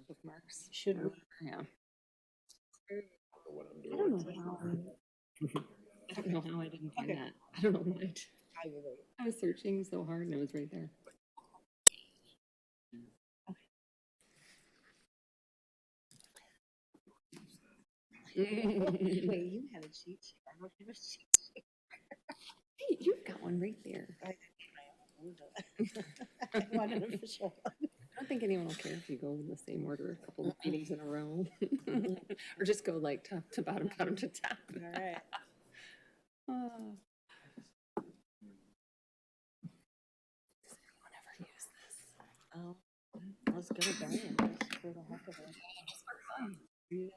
bookmarks. Should we? Yeah. What I'm I don't know doing. how. I don't know how I didn't find Okay. that. I don't know why. I will wait. I was searching so hard and it was right there. Wait, you had a cheat sheet. I don't have a cheat sheet. Hey, you've got one right there. I want an official one. I don't think anyone will care if you go in the same order a couple of meetings in a row. Or just go like top to bottom, bottom to top. All right. Oh. Does anyone ever use this? Oh, let's go to Diane just for the heck of it. Just for fun. Yeah.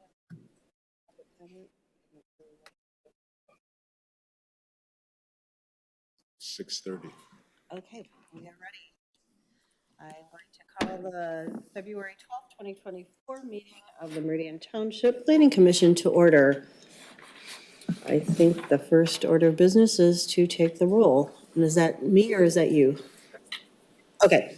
6:30. Okay, we are ready. I'm going to call the February 12th, 2024 meeting of the Meridian Township Planning Commission to order. I think the first order of business is to take the roll. And is that me or is that you? Okay.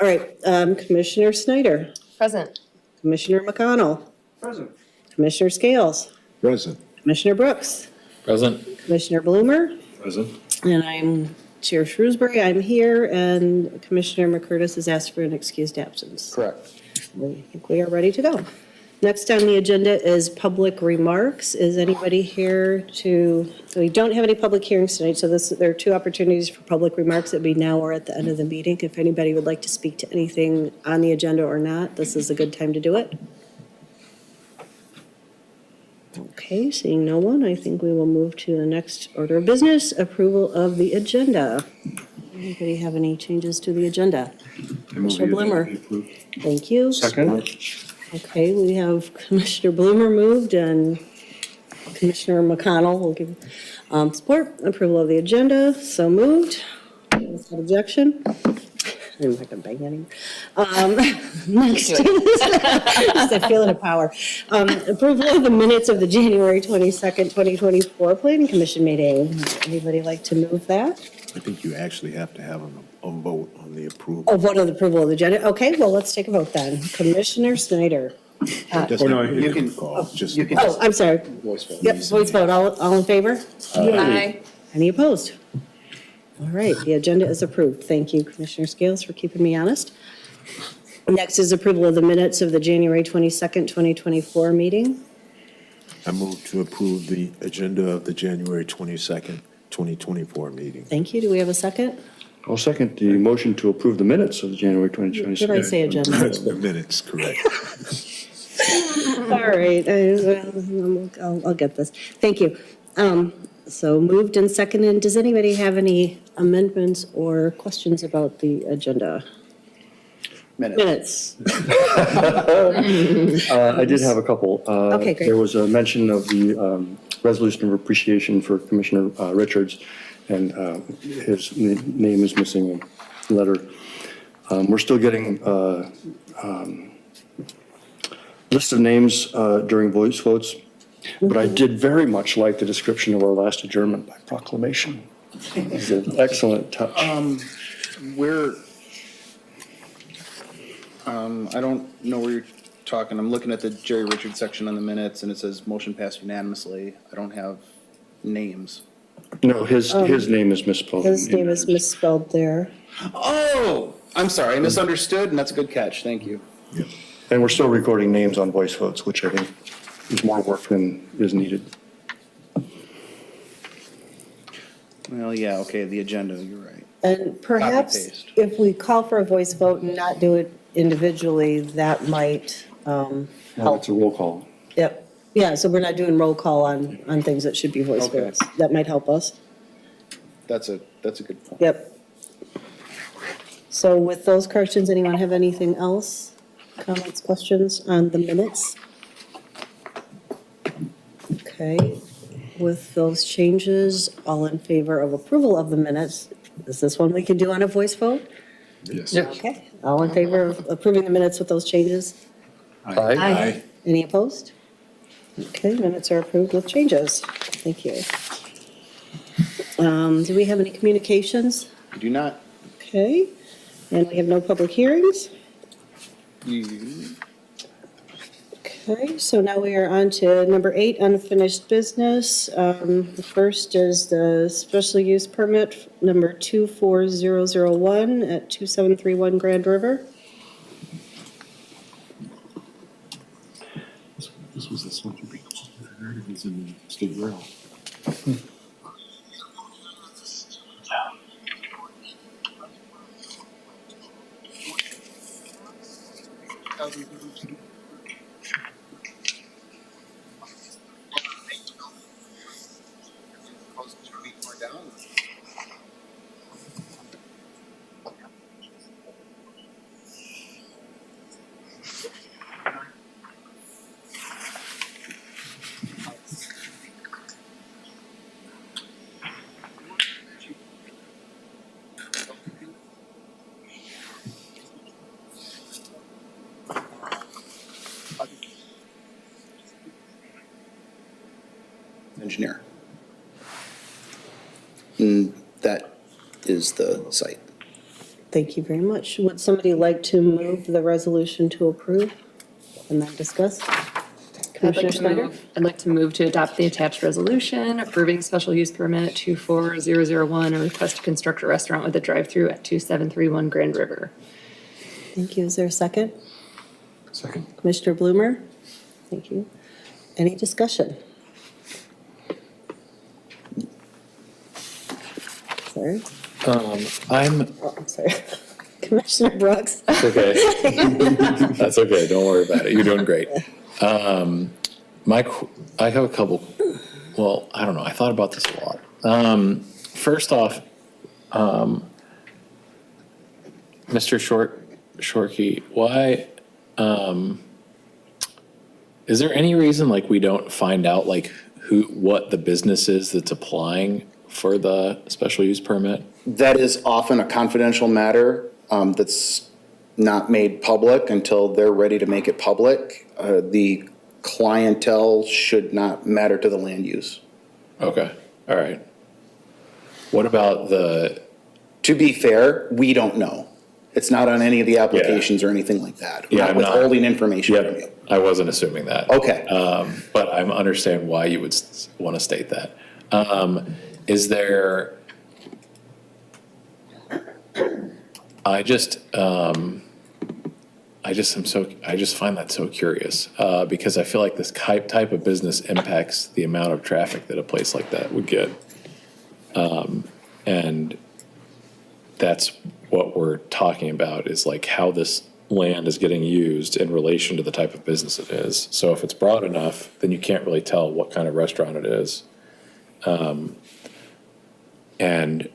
All right. Commissioner Snyder. Present. Commissioner McConnell. Present. Commissioner Scales. Present. Commissioner Brooks. Present. Commissioner Bloomer. Present. And I'm Chair Shrewsbury. I'm here, and Commissioner McCurtis has asked for an excused absence. Correct. I think we are ready to go. Next on the agenda is public remarks. Is anybody here to, we don't have any public hearings tonight, so there are two opportunities for public remarks. It'd be now or at the end of the meeting. If anybody would like to speak to anything on the agenda or not, this is a good time to do it. Okay, seeing no one, I think we will move to the next order of business, approval of the agenda. Anybody have any changes to the agenda? Commissioner Bloomer. Thank you. Second. Okay, we have Commissioner Bloomer moved and Commissioner McConnell will give support, approval of the agenda, so moved. Without objection. I'm not gonna bang any. Next, just a feeling of power. Approval of the minutes of the January 22nd, 2024 Planning Commission meeting. Would anybody like to move that? I think you actually have to have a vote on the approval. Oh, vote on the approval of the agenda. Okay, well, let's take a vote then. Commissioner Snyder. Just no, have you a can- call, just you can- Oh, I'm sorry. voice vote. Yep, voice vote. All in favor? Aye. Any opposed? All right, the agenda is approved. Thank you, Commissioner Scales, for keeping me honest. Next is approval of the minutes of the January 22nd, 2024 meeting. I move to approve the agenda of the January 22nd, 2024 meeting. Thank you. Do we have a second? I'll second the motion to approve the minutes of the January Did I 2026. say agenda? That's the minutes, correct. All right, I'll get this. Thank you. So moved and seconded. Does anybody have any amendments or questions about the agenda? Minutes. I did have a couple. Okay, great. There was a mention of the resolution of appreciation for Commissioner Richards, and his name is missing a letter. We're still getting list of names during voice votes, but I did very much like the description of our last adjournment by proclamation. It's an excellent touch. I don't know where you're talking. I'm looking at the Jerry Richards section on the minutes, and it says motion passed unanimously. I don't have names. No, his name is misspelled. His name is misspelled there. Oh, I'm sorry. I misunderstood, and that's a good catch. Thank you. And we're still recording names on voice votes, which I think is more work than is needed. Well, yeah, okay, the agenda, you're right. And perhaps paste. if we call for a voice vote and not do it individually, that might Well, help. it's a roll call. Yep. Yeah, so we're not doing roll call on things that should be voice Okay. votes. That might help us. That's a good point. Yep. So with those corrections, anyone have anything else? Comments, questions on the minutes? Okay, with those changes, all in favor of approval of the minutes? Is this one we can do on a voice vote? Yes. Okay, all in favor of approving the minutes with those changes? Aye. Any opposed? Okay, minutes are approved with changes. Thank you. Do we have any communications? We do not. Okay, and we have no public hearings? Okay, so now we are on to number 8, unfinished business. The first is the special use permit number 24001 at 2731 Grand River. This was the one I heard it was in the state rail. Engineer. And that is the site. Thank you very much. Would somebody like to move the resolution to approve and then discuss? Commissioner Snyder? I'd like to move to adopt the attached resolution approving special use permit 24001, a request to construct a restaurant with a drive-through at 2731 Grand River. Thank you. Is there a second? Second. Commissioner Bloomer? Thank you. Any discussion? Sorry. I'm, Oh, I'm sorry. Commissioner Brooks? it's okay. That's okay. Don't worry about it. You're doing great. I have a couple, well, I don't know. I thought about this a lot. First off, Mr. Shorkey, why, is there any reason like we don't find out like what the business is that's applying for the special use permit? That is often a confidential matter that's not made public until they're ready to make it public. The clientele should not matter to the land use. Okay, all right. What about To be fair, we don't know. It's not on any of the applications or anything like that. We're Yeah, not I'm not- withholding information from you. I wasn't assuming that. Okay. But I understand why you would want to state that. Is there, I just find that so curious, because I feel like this type of business impacts the amount of traffic that a place like that would get. And that's what we're talking about, is like how this land is getting used in relation to the type of business it is. So if it's broad enough, then you can't really tell what kind of restaurant it is. And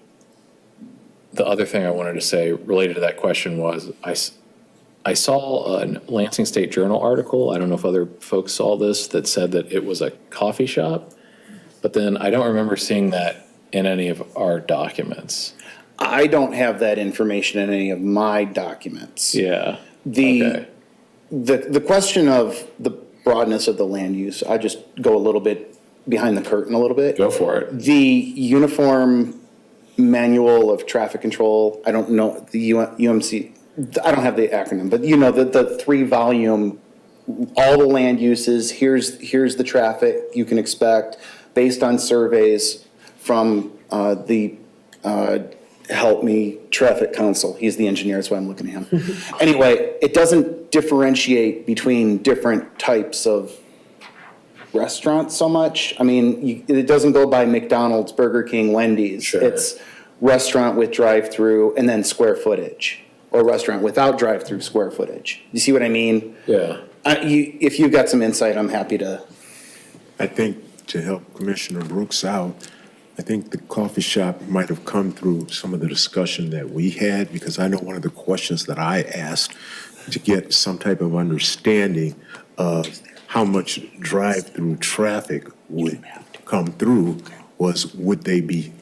the other thing I wanted to say related to that question was, I saw a Lansing State Journal article, I don't know if other folks saw this, that said that it was a coffee shop, but then I don't remember seeing that in any of our documents. I don't have that information in any of my documents. Yeah. The, Okay. the question of the broadness of the land use, I just go a little bit behind the curtain a little bit. Go for it. The Uniform Manual of Traffic Control, I don't know, the UMC, I don't have the acronym, but you know, the 3-volume, all the land uses, here's the traffic you can expect based on surveys from the help me, traffic council. He's the engineer, that's why I'm looking at him. Anyway, it doesn't differentiate between different types of restaurants so much. I mean, it doesn't go by McDonald's, Burger King, Wendy's. Sure. It's restaurant with drive-through and then square footage, or restaurant without drive-through square footage. You see what I mean? Yeah. If you've got some insight, I'm happy to. I think to help Commissioner Brooks out, I think the coffee shop might have come through some of the discussion that we had, because I know one of the questions that I asked to get some type of understanding of how much drive-through traffic would come through was, would they be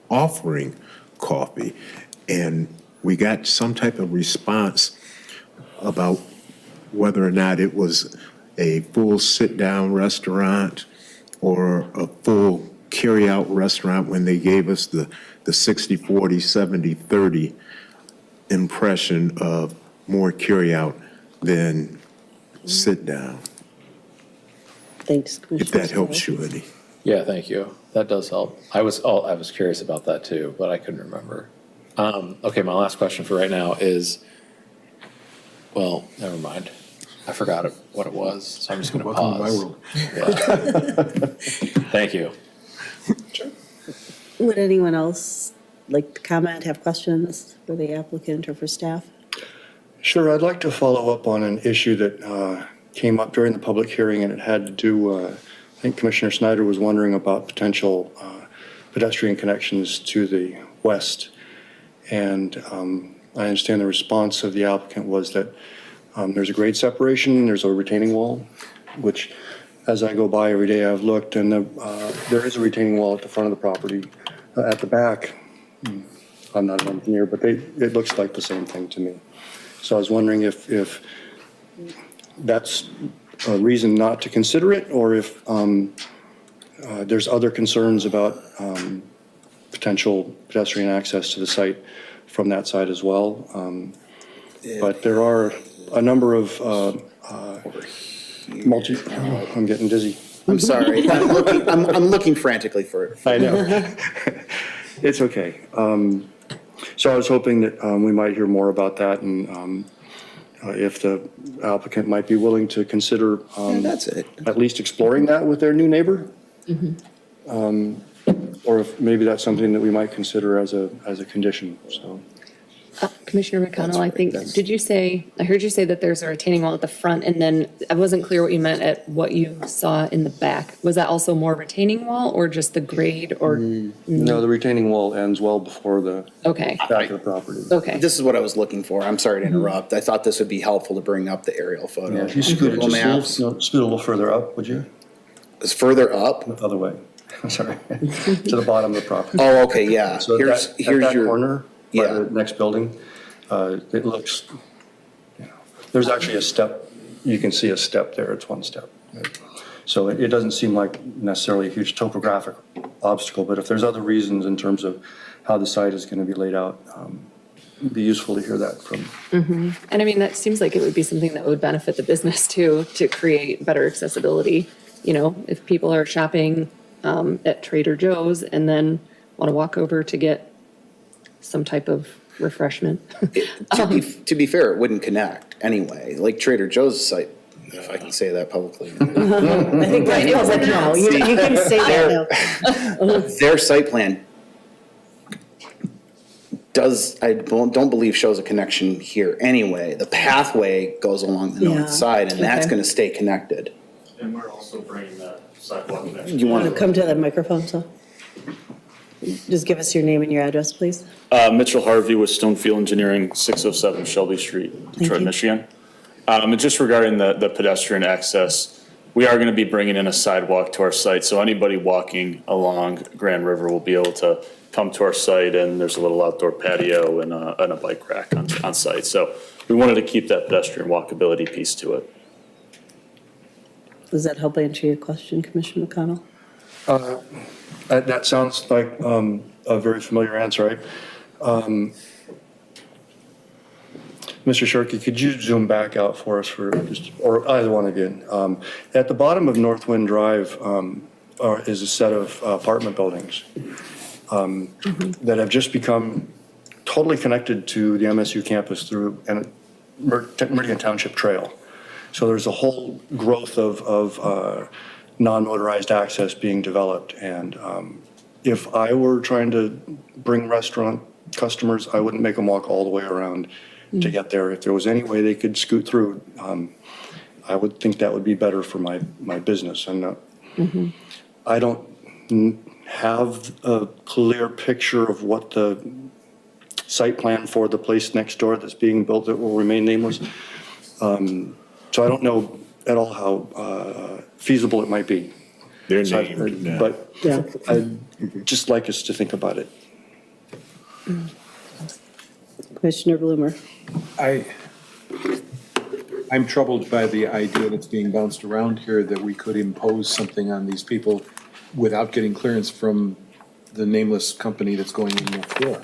offering coffee? And we got some type of response about whether or not it was a full sit-down restaurant or a full carry-out restaurant, when they gave us the 60-40, 70-30 impression of more carry-out than sit-down. Thanks, if Commissioner. that helps you any. Yeah, thank you. That does help. I was curious about that too, but I couldn't remember. Okay, my last question for right now is, well, never mind. I forgot what it was, so I'm just going to Welcome to my pause. world. Yeah. Thank you. Would anyone else like to comment, have questions for the applicant or for staff? Sure, I'd like to follow up on an issue that came up during the public hearing, and it had to do, I think Commissioner Snyder was wondering about potential pedestrian connections to the west. And I understand the response of the applicant was that there's a grade separation, there's a retaining wall, which, as I go by every day, I've looked, and there is a retaining wall at the front of the property. At the back, I'm not an engineer, but it looks like the same thing to me. So I was wondering if that's a reason not to consider it, or if there's other concerns about potential pedestrian access to the site from that side as well. But there are a number of I'm getting dizzy. I'm sorry. I'm looking frantically for it. I know. It's okay. So I was hoping that we might hear more about that, and if the applicant might be willing to consider That's it. at least exploring that with their new neighbor. Or if maybe that's something that we might consider as a condition, so. Commissioner McConnell, I think, I heard you say that there's a retaining wall at the front, and then I wasn't clear what you meant at what you saw in the back. Was that also more retaining wall or just the grade or? No, the retaining wall ends well before the Okay, back of the property. okay. This is what I was looking for. I'm sorry to interrupt. I thought this would be helpful to bring up the aerial photo. Yeah, if you scoot it Google just Maps. scoot a little further up, would you? It's further up. The other way, I'm sorry, to the bottom of the property. Oh, okay, yeah. So Here's at that your corner, by yeah. the next building, it looks, there's actually a step, you can see a step there, it's one step. So it doesn't seem like necessarily a huge topographic obstacle, but if there's other reasons in terms of how the site is going to be laid out, it'd be useful to hear that from. And I mean, that seems like it would be something that would benefit the business too, to create better accessibility. You know, if people are shopping at Trader Joe's and then want to walk over to get some type of refreshment. To be fair, it wouldn't connect anyway. Like Trader Joe's site, if I can say that publicly. I think that's public now. You can say that now. Their site plan I don't believe shows a connection here anyway. The pathway goes along the Yeah. north side, and that's Okay. going to stay connected. And we're also bringing that sidewalk connection. You want to Come to the microphone, so. Just give us your name and your address, please. Mitchell Harvey with Stonefield Engineering, 607 Shelby Street, Detroit, you. Michigan. And just regarding the pedestrian access, we are going to be bringing in a sidewalk to our site. So anybody walking along Grand River will be able to come to our site, and there's a little outdoor patio and a bike rack on site. So we wanted to keep that pedestrian walkability piece to it. Does that help answer your question, Commissioner McConnell? That sounds like a very familiar answer. Mr. Shirky, could you zoom back out for us or either one of you? At the bottom of Northwind Drive is a set of apartment buildings that have just become totally connected to the MSU campus through Meridian Township Trail. So there's a whole growth of non-motorized access being developed. And if I were trying to bring restaurant customers, I wouldn't make them walk all the way around to get there. If there was any way they could scoot through, I would think that would be better for my business. And I don't have a clear picture of what the site plan for the place next door that's being built that will remain nameless. So I don't know at all how feasible it might be. They're named now. But Yeah. I'd just like us to think about it. Commissioner Bloomer? I'm troubled by the idea that's being bounced around here that we could impose something on these people without getting clearance from the nameless company that's going in next door.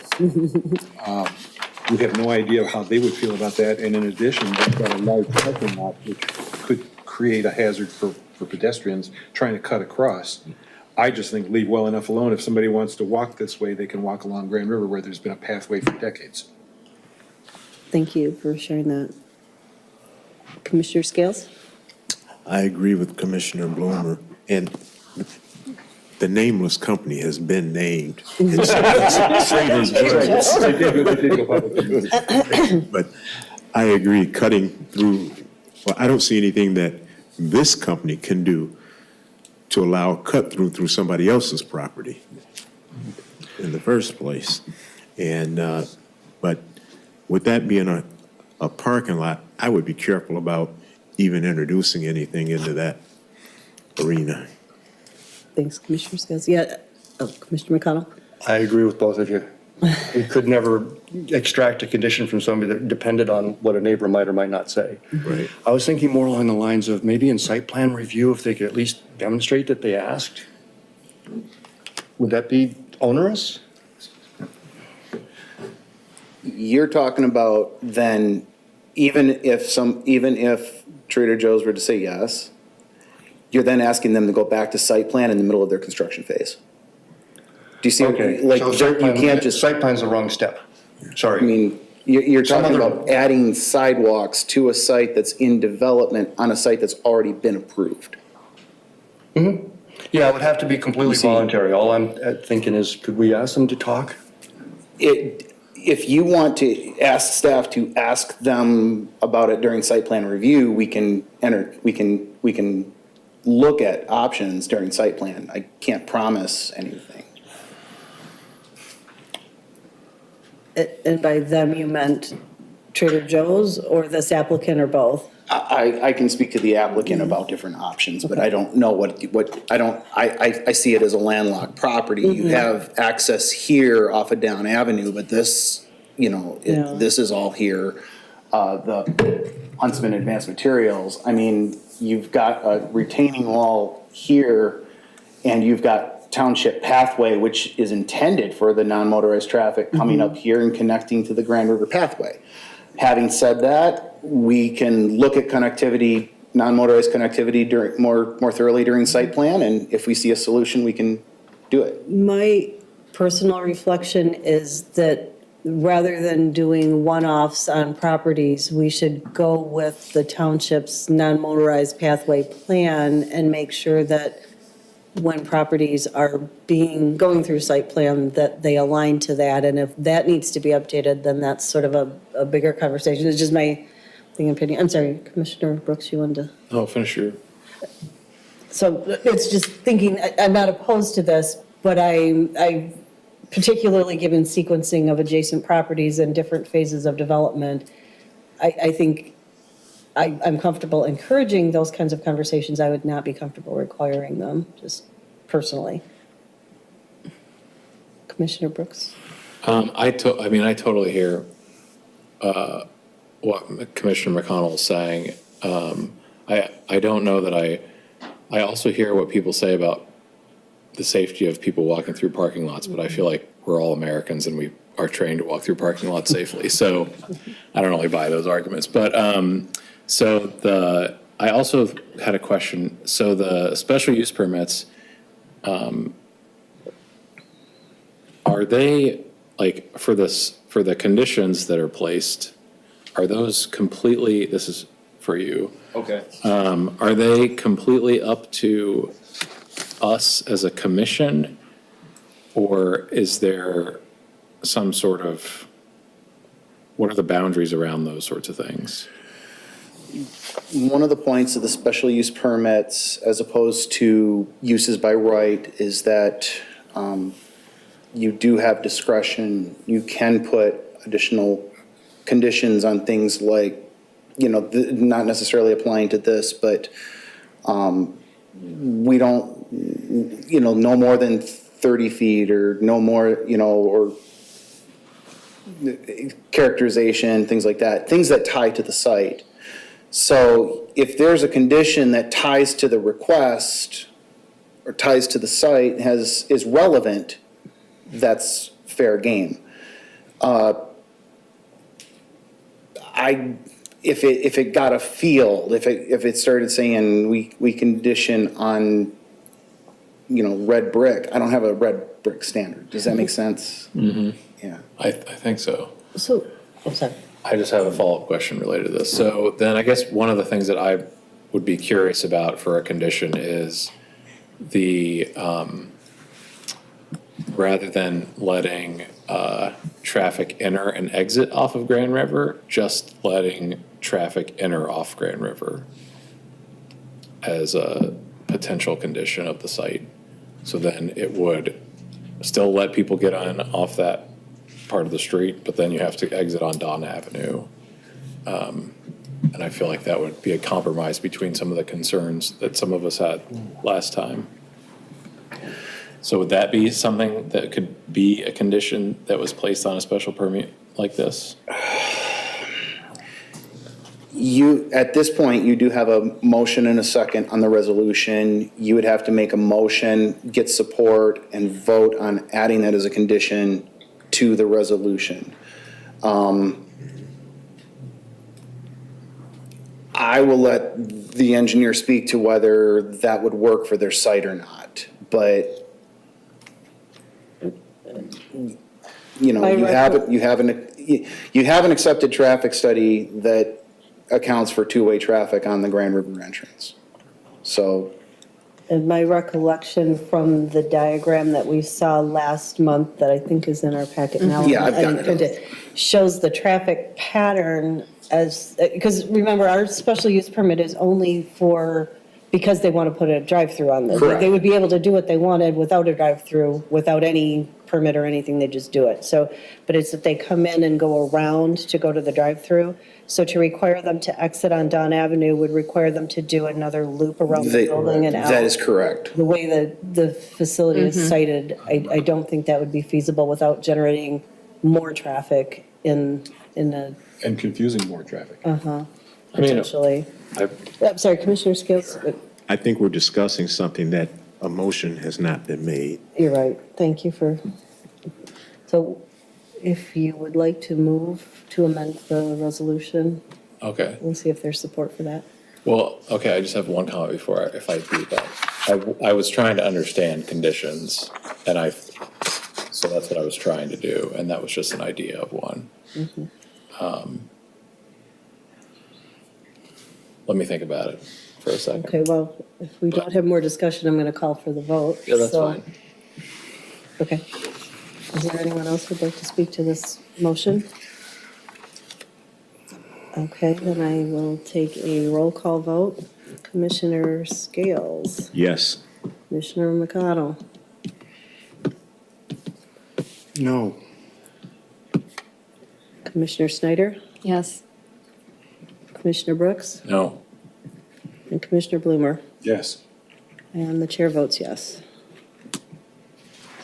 We have no idea how they would feel about that, and in addition, they've got a large parking lot which could create a hazard for for pedestrians trying to cut across. I just think leave well enough alone. If somebody wants to walk this way, they can walk along Grand River where there's been a pathway for decades. Thank you for sharing that. Commissioner Scales? I agree with Commissioner Bloomer, and the nameless company has been named. It's Trader Joe's. But I agree, cutting through, well, I don't see anything that this company can do to allow a cut through somebody else's property in the first place. And, but with that being a parking lot, I would be careful about even introducing anything into that arena. Thanks, Commissioner Scales. Yeah, Commissioner McConnell? I agree with both of you. We could never extract a condition from somebody that depended on what a neighbor might or might not say. Right. I was thinking more along the lines of maybe in site plan review, if they could at least demonstrate that they asked. Would that be onerous? You're talking about then, even if Trader Joe's were to say yes, you're then asking them to go back to site plan in the middle of their construction phase. Do you see, Okay. like, So you site plan- can't just, Site plan's the wrong step. I Sorry. mean, you're Some talking other- about adding sidewalks to a site that's in development on a site that's already been approved. Yeah, it would have to be completely see- voluntary. All I'm thinking is, could we ask them to talk? If you want to ask staff to ask them about it during site plan review, we can look at options during site plan. I can't promise anything. And by them, you meant Trader Joe's or this applicant or both? I can speak to the applicant about different options, but I don't know I see it as a landlocked property. You have access here off of Down Avenue, but this, Yeah. this is all here. The Huntsman Advanced Materials, I mean, you've got a retaining wall here, and you've got Township Pathway, which is intended for the non-motorized traffic coming up here and connecting to the Grand River Pathway. Having said that, we can look at connectivity, non-motorized connectivity more thoroughly during site plan, and if we see a solution, we can do it. My personal reflection is that rather than doing one-offs on properties, we should go with the township's non-motorized pathway plan and make sure that when properties are going through site plan, that they align to that. And if that needs to be updated, then that's sort of a bigger conversation. It's just my opinion. I'm sorry, Commissioner Brooks, you wanted to? Oh, finish your. So it's just thinking, I'm not opposed to this, but I particularly given sequencing of adjacent properties and different phases of development, I think I'm comfortable encouraging those kinds of conversations. I would not be comfortable requiring them, just personally. Commissioner Brooks? I totally hear what Commissioner McConnell is saying. I don't know that I also hear what people say about the safety of people walking through parking lots, but I feel like we're all Americans and we are trained to walk through parking lots safely. So I don't really buy those arguments. But I also had a question. So the special use permits, are they, like, for the conditions that are placed, are those completely, this is for you, Okay. are they completely up to us as a commission? Or is there some sort of, what are the boundaries around those sorts of things? One of the points of the special use permits, as opposed to uses by right, is that you do have discretion. You can put additional conditions on things like, not necessarily applying to this, but we don't, no more than 30 feet or no more, or characterization, things like that, things that tie to the site. So if there's a condition that ties to the request or ties to the site, is relevant, that's fair game. if it got a field, if it started saying we condition on, red brick, I don't have a red brick standard. Does that make sense? Mm-hmm. Yeah. I think so. So, sorry. I just have a follow-up question related to this. So then I guess one of the things that I would be curious about for a condition is the, rather than letting traffic enter and exit off of Grand River, just letting traffic enter off Grand River as a potential condition of the site. So then it would still let people get on off that part of the street, but then you have to exit on Don Avenue. And I feel like that would be a compromise between some of the concerns that some of us had last time. So would that be something that could be a condition that was placed on a special permit like this? At this point, you do have a motion and a second on the resolution. You would have to make a motion, get support, and vote on adding that as a condition to the resolution. I will let the engineer speak to whether that would work for their site or not, but you have an accepted traffic study that accounts for two-way traffic on the Grand River entrance. So, And my recollection from the diagram that we saw last month, that I think is in our packet now. Yeah, I've got I didn't print it, shows the traffic pattern as, because remember, our special use permit is only for, because they want to put a drive-through on this. Correct. They would be able to do what they wanted without a drive-through, without any permit or anything, they just do it. So, but it's that they come in and go around to go to the drive-through. So to require them to exit on Don Avenue would require them to do another loop around the building and out. that is correct. The way that the facility is cited, I don't think that would be feasible without generating more traffic in a, And confusing more traffic. potentially. I'm sorry, Commissioner Scales, I think we're discussing something that a motion has not been made. you're right. Thank you for, so if you would like to move to amend the resolution, Okay. we'll see if there's support for that. Well, okay, I just have one comment before, if I do that. I was trying to understand conditions, and so that's what I was trying to do, and that was just an idea of one. Let me think about it for a second. Okay, well, if we don't have more discussion, I'm going to call for the vote. Yeah, that's So- fine. Okay. Is there anyone else who'd like to speak to this motion? Okay, then I will take a roll call vote. Commissioner Scales, Yes. Commissioner McConnell, No. Commissioner Snyder, Yes. Commissioner Brooks, No, and Commissioner Bloomer. Yes. And the chair votes yes.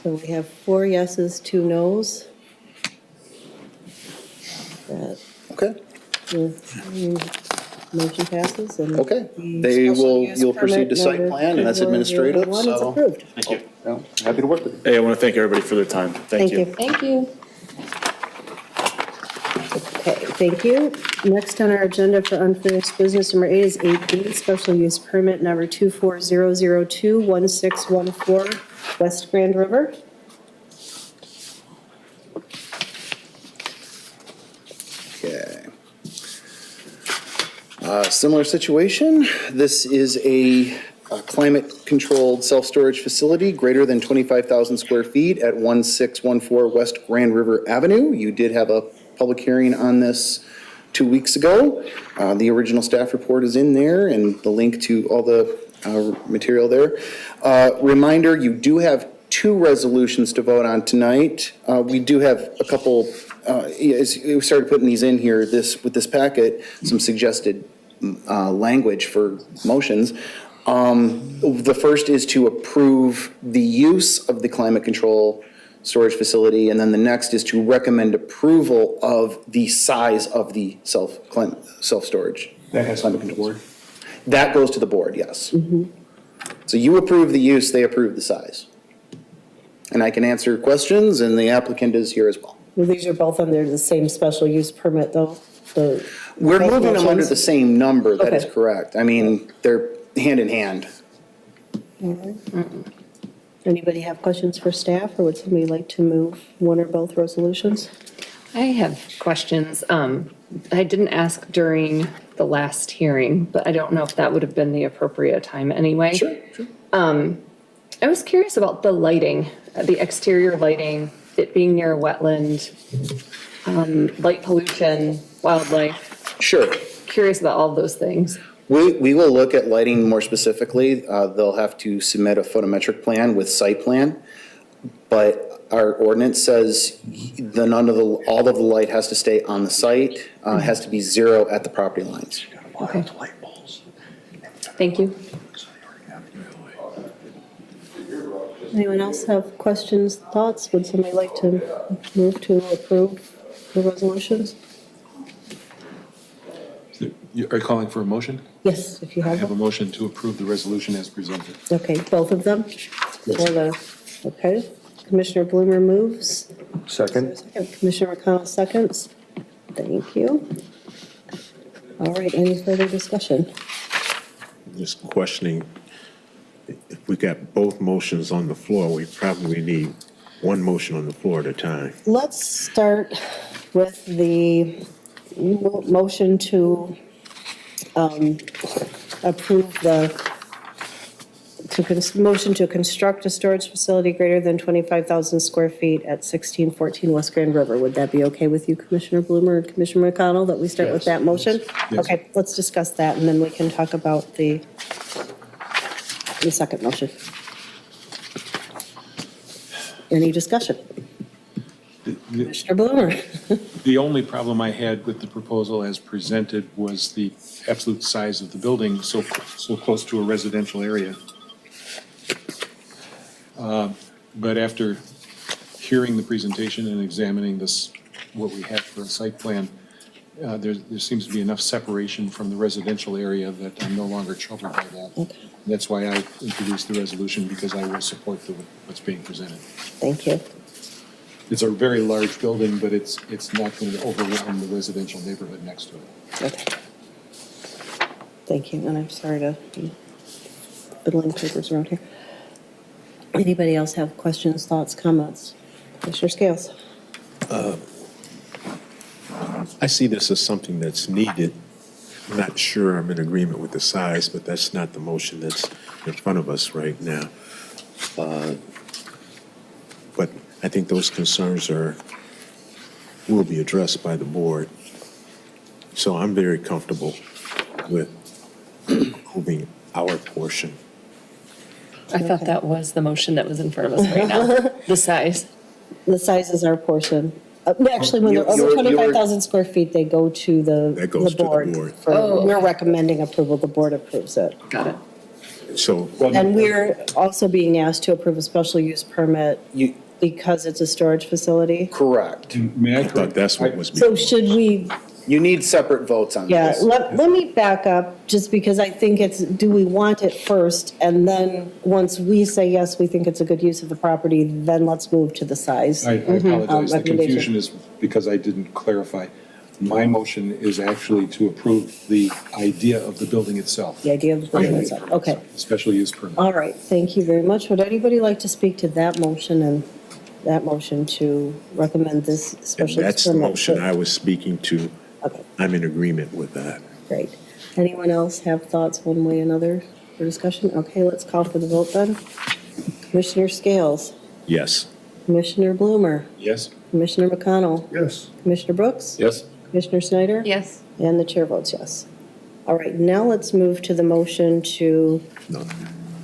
So we have 4 yeses, 2 nos. That Okay. the motion passes and. Okay. the special use You'll proceed to permit site number plan, and that's 2401 administrative, is so. approved. Thank you. Well, happy to work with you. Hey, I want to thank everybody for their time. Thank you. Thank you. Okay, thank you. Next on our agenda for unfinished business, number 8 is 8B, special use permit number 240021614, West Grand River. Okay. Similar situation. This is a climate-controlled self-storage facility greater than 25,000 square feet at 1614 West Grand River Avenue. You did have a public hearing on this 2 weeks ago. The original staff report is in there and the link to all the material there. Reminder, you do have 2 resolutions to vote on tonight. We do have a couple, as we started putting these in here, with this packet, some suggested language for motions. The first is to approve the use of the climate control storage facility, and then the next is to recommend approval of the size of the self-storage. That has to come to the board. That goes to the board, yes. So you approve the use, they approve the size. And I can answer questions, and the applicant is here as well. Well, these are both under the same special use permit, though. We're Both moving them under motions? the same number, that is Okay. correct. I mean, they're hand in hand. Anybody have questions for staff, or would somebody like to move one or both resolutions? I have questions. I didn't ask during the last hearing, but I don't know if that would have been the appropriate time anyway. Sure. I was curious about the lighting, the exterior lighting, it being near a wetland, light pollution, wildlife. Sure. Curious about all of those things. We will look at lighting more specifically. They'll have to submit a photometric plan with site plan. But our ordinance says all of the light has to stay on the site, has to be zero at the property lines. Okay. Thank you. Anyone else have questions, thoughts? Would somebody like to move to approve the resolutions? Are you calling for a motion? Yes, if you I have have a them. motion to approve the resolution as presented. Okay, both of them? Okay, Commissioner Bloomer moves. Second? Commissioner McConnell seconds. Thank you. All right, any further discussion? Just questioning, if we got both motions on the floor, we probably need one motion on the floor at a time. Let's start with the motion to approve motion to construct a storage facility greater than 25,000 square feet at 1614 West Grand River. Would that be okay with you, Commissioner Bloomer and Commissioner McConnell, that we start with that motion? Yes. Okay, let's discuss that, and then we can talk about the second motion. Any discussion? Commissioner Bloomer? The only problem I had with the proposal as presented was the absolute size of the building, so close to a residential area. But after hearing the presentation and examining this, what we have for a site plan, there seems to be enough separation from the residential area that I'm no longer troubled by that. That's why I introduced the resolution, because I will support what's being presented. Thank you. It's a very large building, but it's not going to overwhelm the residential neighborhood next to it. Okay. Thank you, and I'm sorry to be fiddling papers around here. Anybody else have questions, thoughts, comments? Commissioner Scales? I see this as something that's needed. I'm not sure I'm in agreement with the size, but that's not the motion that's in front of us right now. But I think those concerns will be addressed by the board. So I'm very comfortable with approving our portion. I thought that was the motion that was in front of us right now, the size. The size is our portion. Actually, when they're over You're- 25,000 square feet, they go to That the goes to the board. board. We're recommending approval, the board approves it. Got it. So, And we're also being asked to approve a special use permit You, because it's a storage facility. correct. May I I thought that's what was So being. should we, You need separate votes on yeah, this. let me back up, just because I think do we want it first? And then, once we say, yes, we think it's a good use of the property, then let's move to the size. I apologize. The Recommendation. confusion is because I didn't clarify. My motion is actually to approve the idea of the building itself, The idea of the building itself, okay. special use permit. All right, thank you very much. Would anybody like to speak to that motion and that motion to recommend this And special use that's the permit? motion I was speaking to. Okay, I'm in agreement with that. great. Anyone else have thoughts one way or another for discussion? Okay, let's call for the vote then. Commissioner Scales, Yes. Commissioner Bloomer, Yes? Commissioner McConnell, Yes. Commissioner Brooks? Yes? Commissioner Snyder? Yes. And the chair votes yes. All right, now let's move to the motion to, No.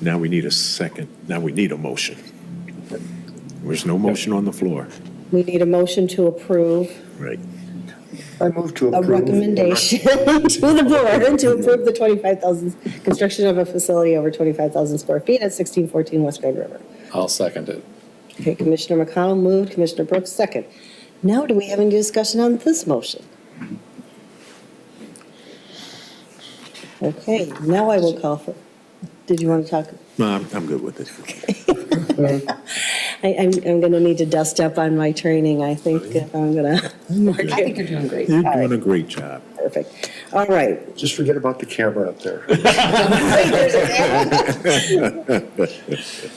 Now we need a second. Now we need a motion. There's no motion on the floor. we need a motion to approve Right. I move to a approve. recommendation to the board to approve the 25,000, construction of a facility over 25,000 square feet at 1614 West Grand River. I'll second it. Okay, Commissioner McConnell moved, Commissioner Brooks second. Now, do we have any discussion on this motion? Okay, now I will call for, did you want to talk? No, I'm good with it. I'm going to need to dust up on my training, I think, if I'm going to. I think you're doing great. You're doing a great job. Perfect. All right. Just forget about the camera up there.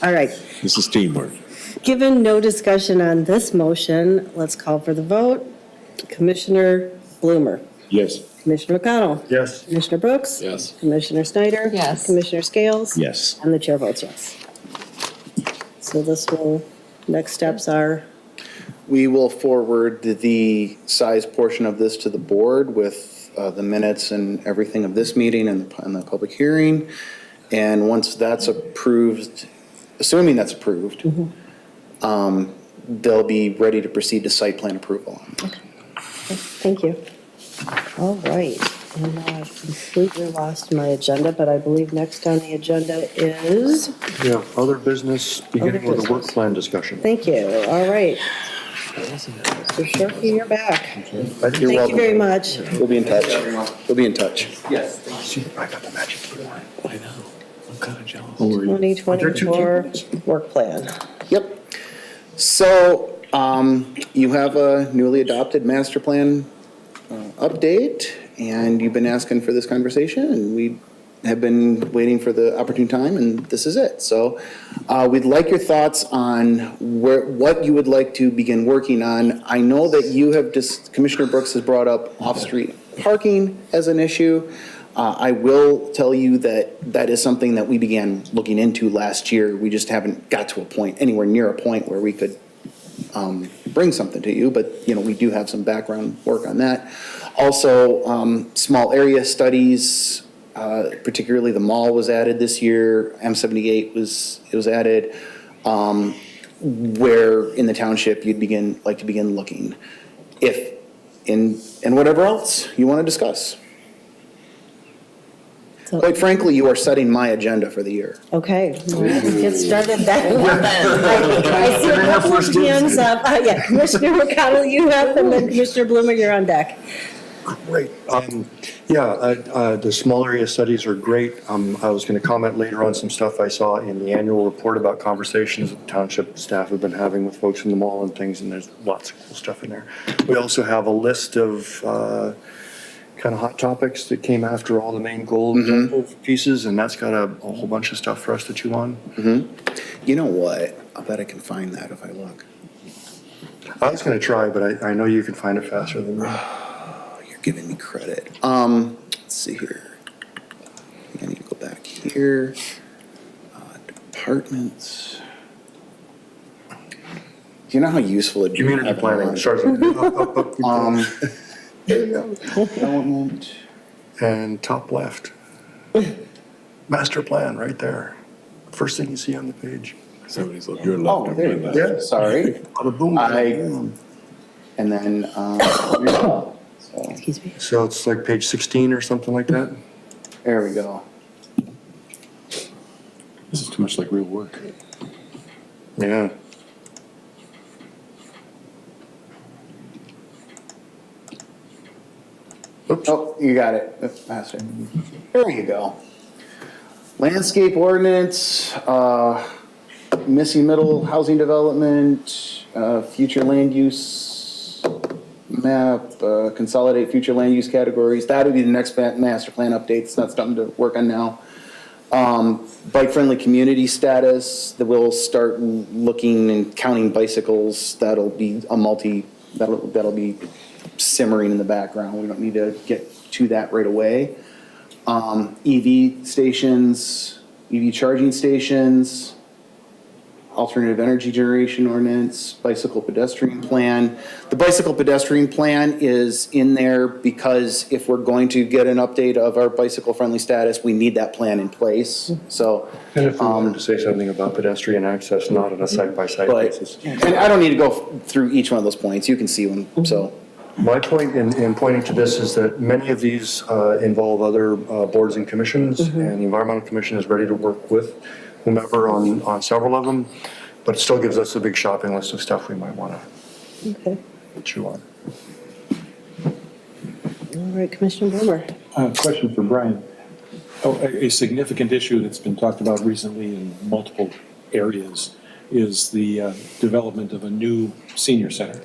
All right. This is teamwork. Given no discussion on this motion, let's call for the vote. Commissioner Bloomer. Yes. Commissioner McConnell. Yes. Commissioner Brooks. Yes. Commissioner Snyder. Yes. Commissioner Scales. Yes. And the chair votes yes. So this will, next steps are, We will forward the size portion of this to the board with the minutes and everything of this meeting and the public hearing. And once that's approved, assuming that's approved, they'll be ready to proceed to site plan approval. thank you. All right. And now I've completely lost my agenda, but I believe next on the agenda is, Yeah, other business, beginning with a work plan discussion. thank you. All right. Mr. Shirky, you're back. You're Thank you welcome. very much. We'll be in touch. We'll be in touch. See, I got the magic keyboard. I know. I'm kind of jealous. 2024 work plan. Yep. So, you have a newly adopted master plan update, and you've been asking for this conversation, and we have been waiting for the opportune time, and this is it. So, we'd like your thoughts on what you would like to begin working on. I know that you have Commissioner Brooks has brought up off-street parking as an issue. I will tell you that that is something that we began looking into last year. We just haven't got to a point, anywhere near a point where we could bring something to you, but, you know, we do have some background work on that. Also, small area studies, particularly the mall was added this year, M78 was added, where in the township you'd like to begin looking, if, and whatever else you want to discuss. Quite frankly, you are setting my agenda for the year. Okay, well, let's get started then. I see a couple of hands up. Yeah, Commissioner McConnell, you have, and then Commissioner Bloomer, you're on deck. Great. The small area studies are great. I was going to comment later on some stuff I saw in the annual report about conversations that the township staff have been having with folks in the mall and things, and there's lots of cool stuff in there. We also have a list of kind of hot topics that came after all the main goal objective pieces, and that's got a whole bunch of stuff for us to chew on. You know what? I bet I can find that if I look. I was going to try, but I know you can find it faster than me. You're giving me credit. Let's see here. I need to go back here. Departments. Do you know how useful it'd be? to Community have planning, one? starts with There you go. Development. and top left. Master plan right there. First thing you see on the page. Somebody's looking, you're Oh, left. there you go. Sorry. Bada boom, bada I- boom. And then, so, Excuse me. So it's like page 16 or something like that? there we go. This is too much like real work. Yeah. Oops. Oh, you got it. That's faster. There you go. Landscape ordinance, missing middle housing development, future land use map, consolidate future land use categories. That would be the next master plan update. It's not something to work on now. Bike-friendly community status, that we'll start looking and counting bicycles. That'll be that'll be simmering in the background. We don't need to get to that right away. EV stations, EV charging stations, alternative energy generation ordinance, bicycle pedestrian plan. The bicycle pedestrian plan is in there because if we're going to get an update of our bicycle-friendly status, we need that plan in place. So, And if we wanted to say something about pedestrian access, not on a site-by-site basis. and I don't need to go through each one of those points. You can see them, so. My point in pointing to this is that many of these involve other boards and commissions, and the Environmental Commission is ready to work with whomever on several of them, but it still gives us a big shopping list of stuff we might want Okay. to chew on. All right, Commissioner Bloomer. Question for Brian. Oh, a significant issue that's been talked about recently in multiple areas is the development of a new senior center.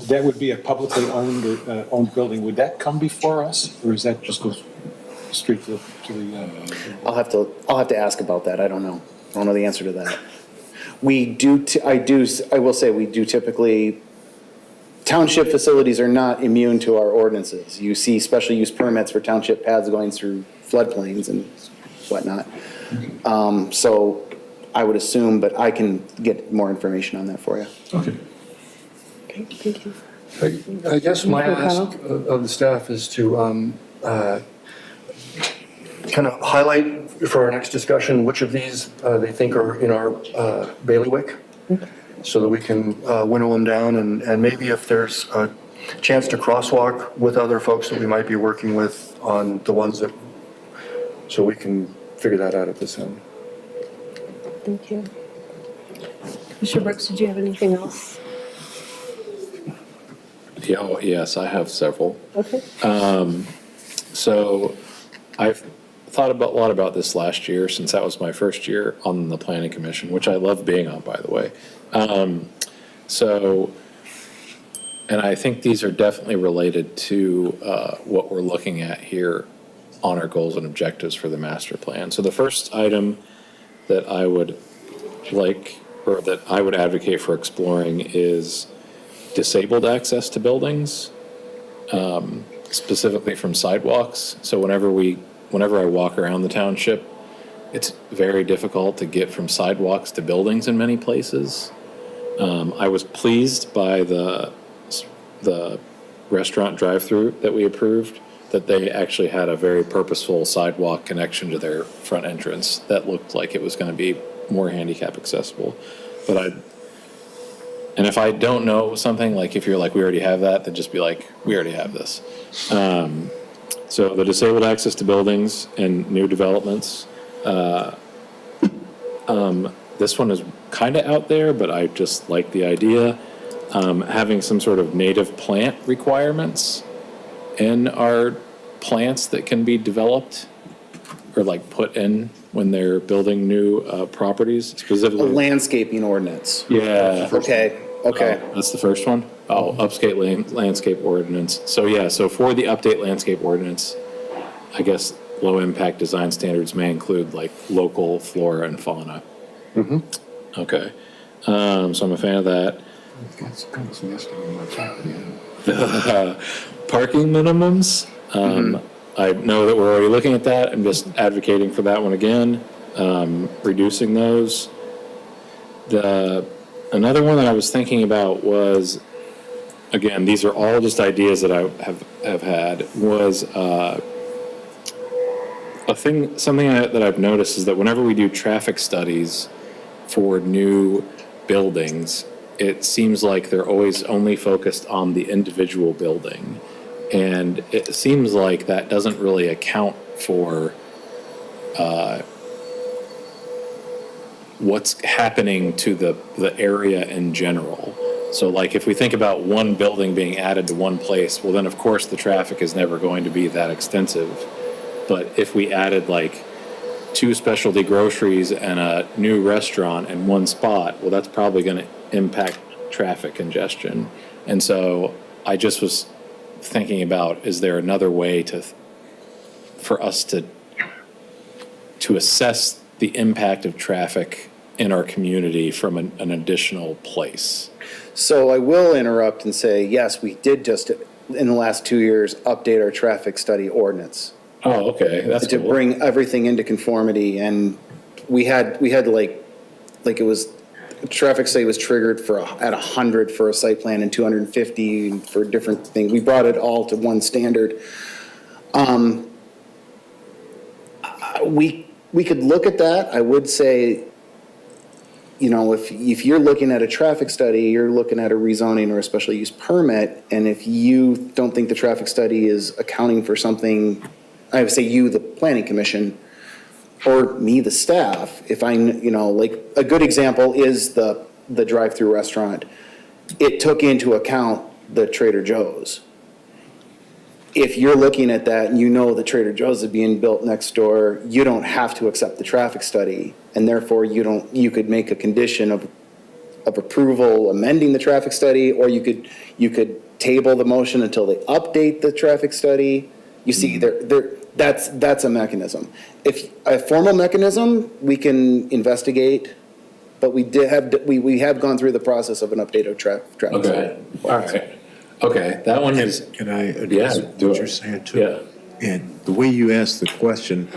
that would be a publicly owned or owned building. Would that come before us, or is that just goes straight to the? I'll have to ask about that. I don't know. I don't know the answer to that. We do, I will say, we do typically, township facilities are not immune to our ordinances. You see special use permits for township paths going through floodplains and whatnot. So I would assume, but I can get more information on that for you. Okay. Okay, thank you. I guess my Mr. ask O'Connell? of the staff is to kind of highlight for our next discussion which of these they think are in our bailiwick, so that we can winnow them down, and maybe if there's a chance to crosswalk with other folks that we might be working with on the ones that, so we can figure that out at this end. Thank you. Commissioner Brooks, did you have anything else? Yeah, oh, yes, I have several. Okay. So I've thought a lot about this last year, since that was my first year on the planning commission, which I love being on, by the way. And I think these are definitely related to what we're looking at here on our goals and objectives for the master plan. So the first item that I would like, or that I would advocate for exploring, is disabled access to buildings, specifically from sidewalks. So whenever I walk around the township, it's very difficult to get from sidewalks to buildings in many places. I was pleased by the restaurant drive-through that we approved, that they actually had a very purposeful sidewalk connection to their front entrance that looked like it was going to be more handicap accessible. And if I don't know something, like if you're like, we already have that, then just be like, we already have this. So the disabled access to buildings and new developments. This one is kind of out there, but I just like the idea. Having some sort of native plant requirements in our plants that can be developed or like put in when they're building new properties, A specifically. landscaping ordinance. Yeah. Okay, okay. That's the first one? Oh, upstate landscape ordinance. So yeah, so for the update landscape ordinance, I guess low-impact design standards may include like local flora and fauna. Okay. So I'm a fan of that. Parking minimums. I know that we're already looking at that. I'm just advocating for that one again, reducing those. Another one that I was thinking about was, again, these are all just ideas that I have had, was something that I've noticed is that whenever we do traffic studies for new buildings, it seems like they're always only focused on the individual building. And it seems like that doesn't really account for what's happening to the area in general. So like if we think about one building being added to one place, well then of course the traffic is never going to be that extensive. But if we added like 2 specialty groceries and a new restaurant in one spot, well that's probably going to impact traffic congestion. And so I just was thinking about, is there another way for us to assess the impact of traffic in our community from an additional place? So I will interrupt and say, yes, we did just, in the last 2 years, update our traffic study ordinance Oh, okay, that's to cool. bring everything into conformity. And we had like it was, traffic study was triggered at 100 for a site plan and 250 for different things. We brought it all to one standard. We could look at that. I would say, you know, if you're looking at a traffic study, you're looking at a rezoning or a special use permit, and if you don't think the traffic study is accounting for something, I would say you, the planning commission, or me, the staff, if I, you know, like a good example is the drive-through restaurant. It took into account the Trader Joe's. If you're looking at that and you know the Trader Joe's is being built next door, you don't have to accept the traffic study, and therefore you could make a condition of of approval, amending the traffic study, or you could table the motion until they update the traffic study. You see, that's a mechanism. If a formal mechanism, we can investigate, but we have gone through the process of an updated traffic study. Okay, all right. Okay, that one is, Can I address Yeah, what do it. you're saying too? Yeah. And the way you asked the question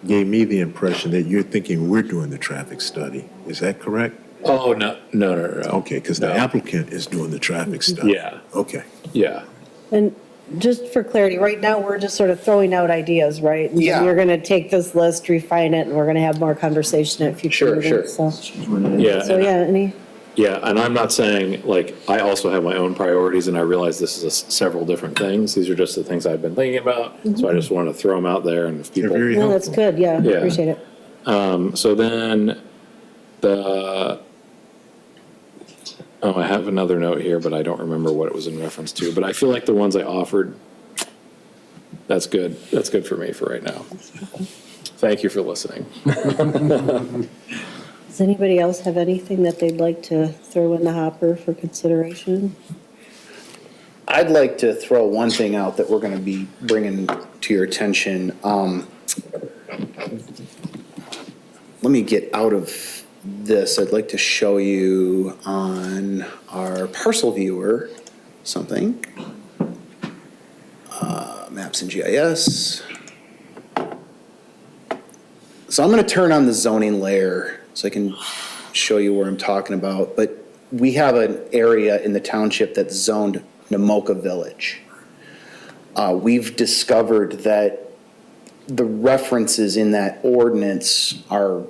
gave me the impression that you're thinking we're doing the traffic study. Is that correct? oh, no. Okay, because the No. applicant is doing the traffic study. Yeah. Okay. Yeah. And just for clarity, right now, we're just sort of throwing out ideas, right? And Yeah. You're going to take this list, refine it, and we're going to have more conversation at future Sure, meetings. sure. Yeah. So, yeah, any, Yeah, and I'm not saying, like, I also have my own priorities, and I realize this is several different things. These are just the things I've been thinking about, so I just want to throw them out there, and if They're people. very no, that's helpful. good, yeah, Yeah. appreciate it. So then, I have another note here, but I don't remember what it was in reference to, but I feel like the ones I offered, that's good. That's good for me for right now. Thank you for listening. Does anybody else have anything that they'd like to throw in the hopper for consideration? I'd like to throw one thing out that we're going to be bringing to your attention. Let me get out of this. I'd like to show you on our parcel viewer something. Maps and GIS. So I'm going to turn on the zoning layer so I can show you where I'm talking about. But we have an area in the township that's zoned Namoka Village. We've discovered that the references in that ordinance are,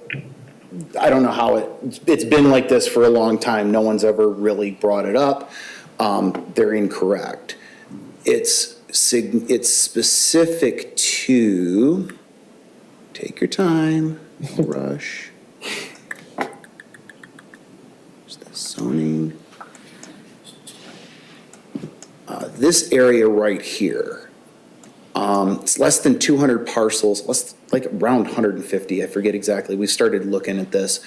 I don't know how it's been like this for a long time. No one's ever really brought it up. They're incorrect. It's specific to, take your time, no rush. There's the zoning. This area right here, it's less than 200 parcels, like around 150, I forget exactly. We started looking at this.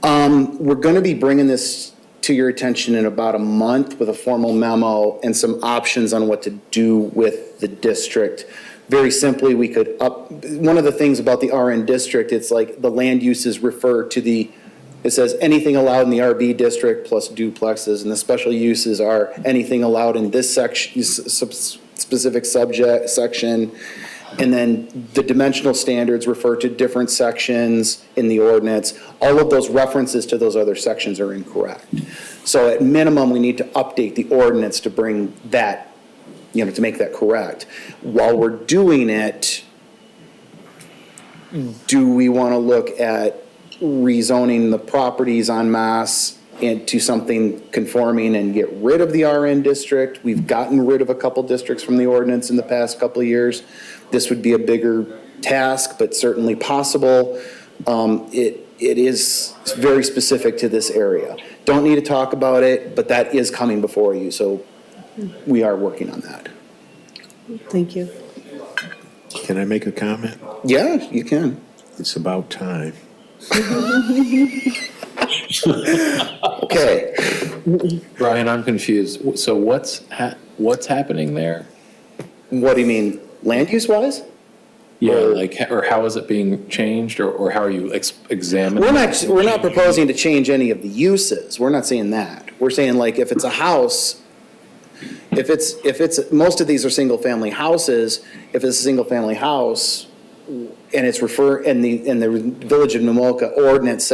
We're going to be bringing this to your attention in about a month with a formal memo and some options on what to do with the district. Very simply, we could one of the things about the RN district, it's like the land uses refer to it says anything allowed in the RB district plus duplexes, and the special uses are anything allowed in this section, specific section. And then the dimensional standards refer to different sections in the ordinance. All of those references to those other sections are incorrect. So at minimum, we need to update the ordinance to bring that, to make that correct. While we're doing it, do we want to look at rezoning the properties en masse into something conforming and get rid of the RN district? We've gotten rid of a couple districts from the ordinance in the past couple of years. This would be a bigger task, but certainly possible. It is very specific to this area. Don't need to talk about it, but that is coming before you, so we are working on that. Thank you. Can I make a comment? Yeah, you can. It's about time. Okay. Brian, I'm confused. So what's happening there? What do you mean, land use wise? Yeah, Or- like, or how is it being changed, or how are you examining? We're not proposing to change any of the uses. We're not saying that. We're saying like if it's a house, if it's, most of these are single-family houses. If it's a single-family house and it's and the Village of Namoka ordinance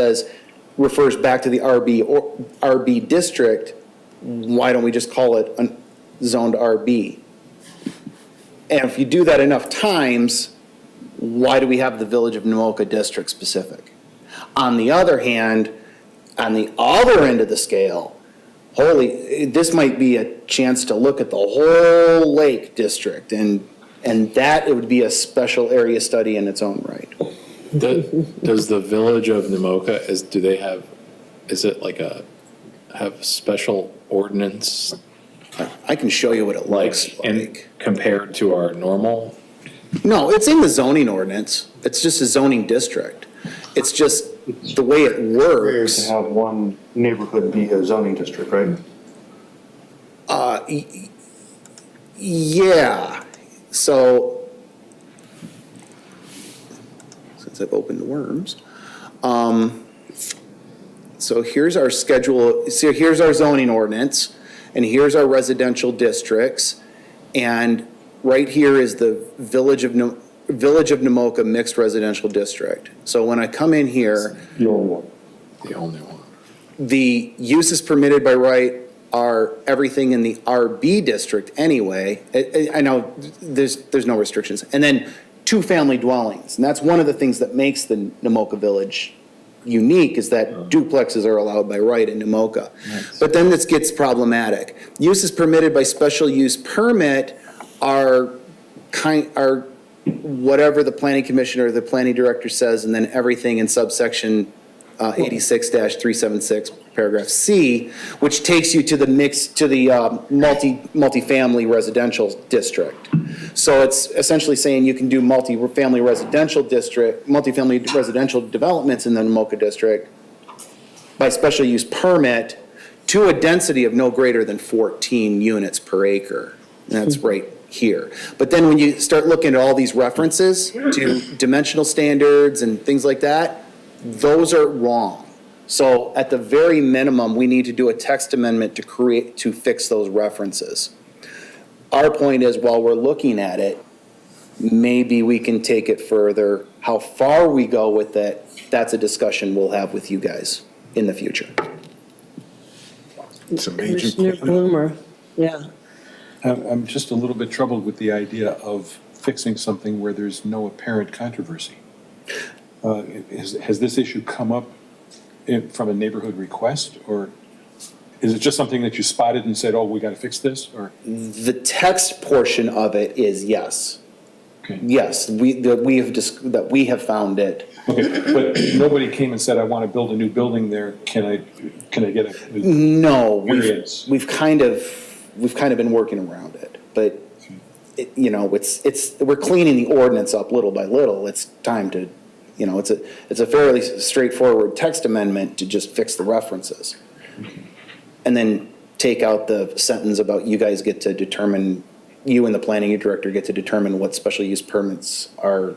refers back to the RB district, why don't we just call it zoned RB? And if you do that enough times, why do we have the Village of Namoka district specific? On the other hand, on the other end of the scale, this might be a chance to look at the whole lake district, and that it would be a special area study in its own right. Does the Village of Namoka, have special ordinance I can show you what it looks and like. compared to our normal? No, it's in the zoning ordinance. It's just a zoning district. It's just the way it Rare works. to have one neighborhood be a zoning district, right? Yeah, so, since I've opened the worms, so here's our schedule, so here's our zoning ordinance, and here's our residential districts, and right here is the Village of Namoka Mixed Residential District. So when I come in here, The only one. The only one. the uses permitted by right are everything in the RB district anyway. I know there's no restrictions. And then two-family dwellings. And that's one of the things that makes the Namoka Village unique, is that duplexes are allowed by right in Namoka. But then this gets problematic. Uses permitted by special use permit are whatever the planning commissioner or the planning director says, and then everything in subsection 86-376, paragraph C, which takes you to the multifamily residential district. So it's essentially saying you can do multifamily residential developments in the Namoka district by special use permit to a density of no greater than 14 units per acre. And that's right here. But then when you start looking at all these references to dimensional standards and things like that, those are wrong. So at the very minimum, we need to do a text amendment to fix those references. Our point is, while we're looking at it, maybe we can take it further. How far we go with it, that's a discussion we'll have with you guys in the future. It's a major Commissioner question. Bloomer, yeah. I'm just a little bit troubled with the idea of fixing something where there's no apparent controversy. Has this issue come up from a neighborhood request, or is it just something that you spotted and said, oh, we got to fix this, or? The text portion of it is yes. Okay. Yes, we have found it. Okay, but nobody came and said, I want to build a new building there, can I get a? No, Variance. we've kind of been working around it, but we're cleaning the ordinance up little by little. It's time to, it's a fairly straightforward text amendment to just fix the references. And then take out the sentence about you guys get to determine, you and the planning director get to determine what special use permits are. Or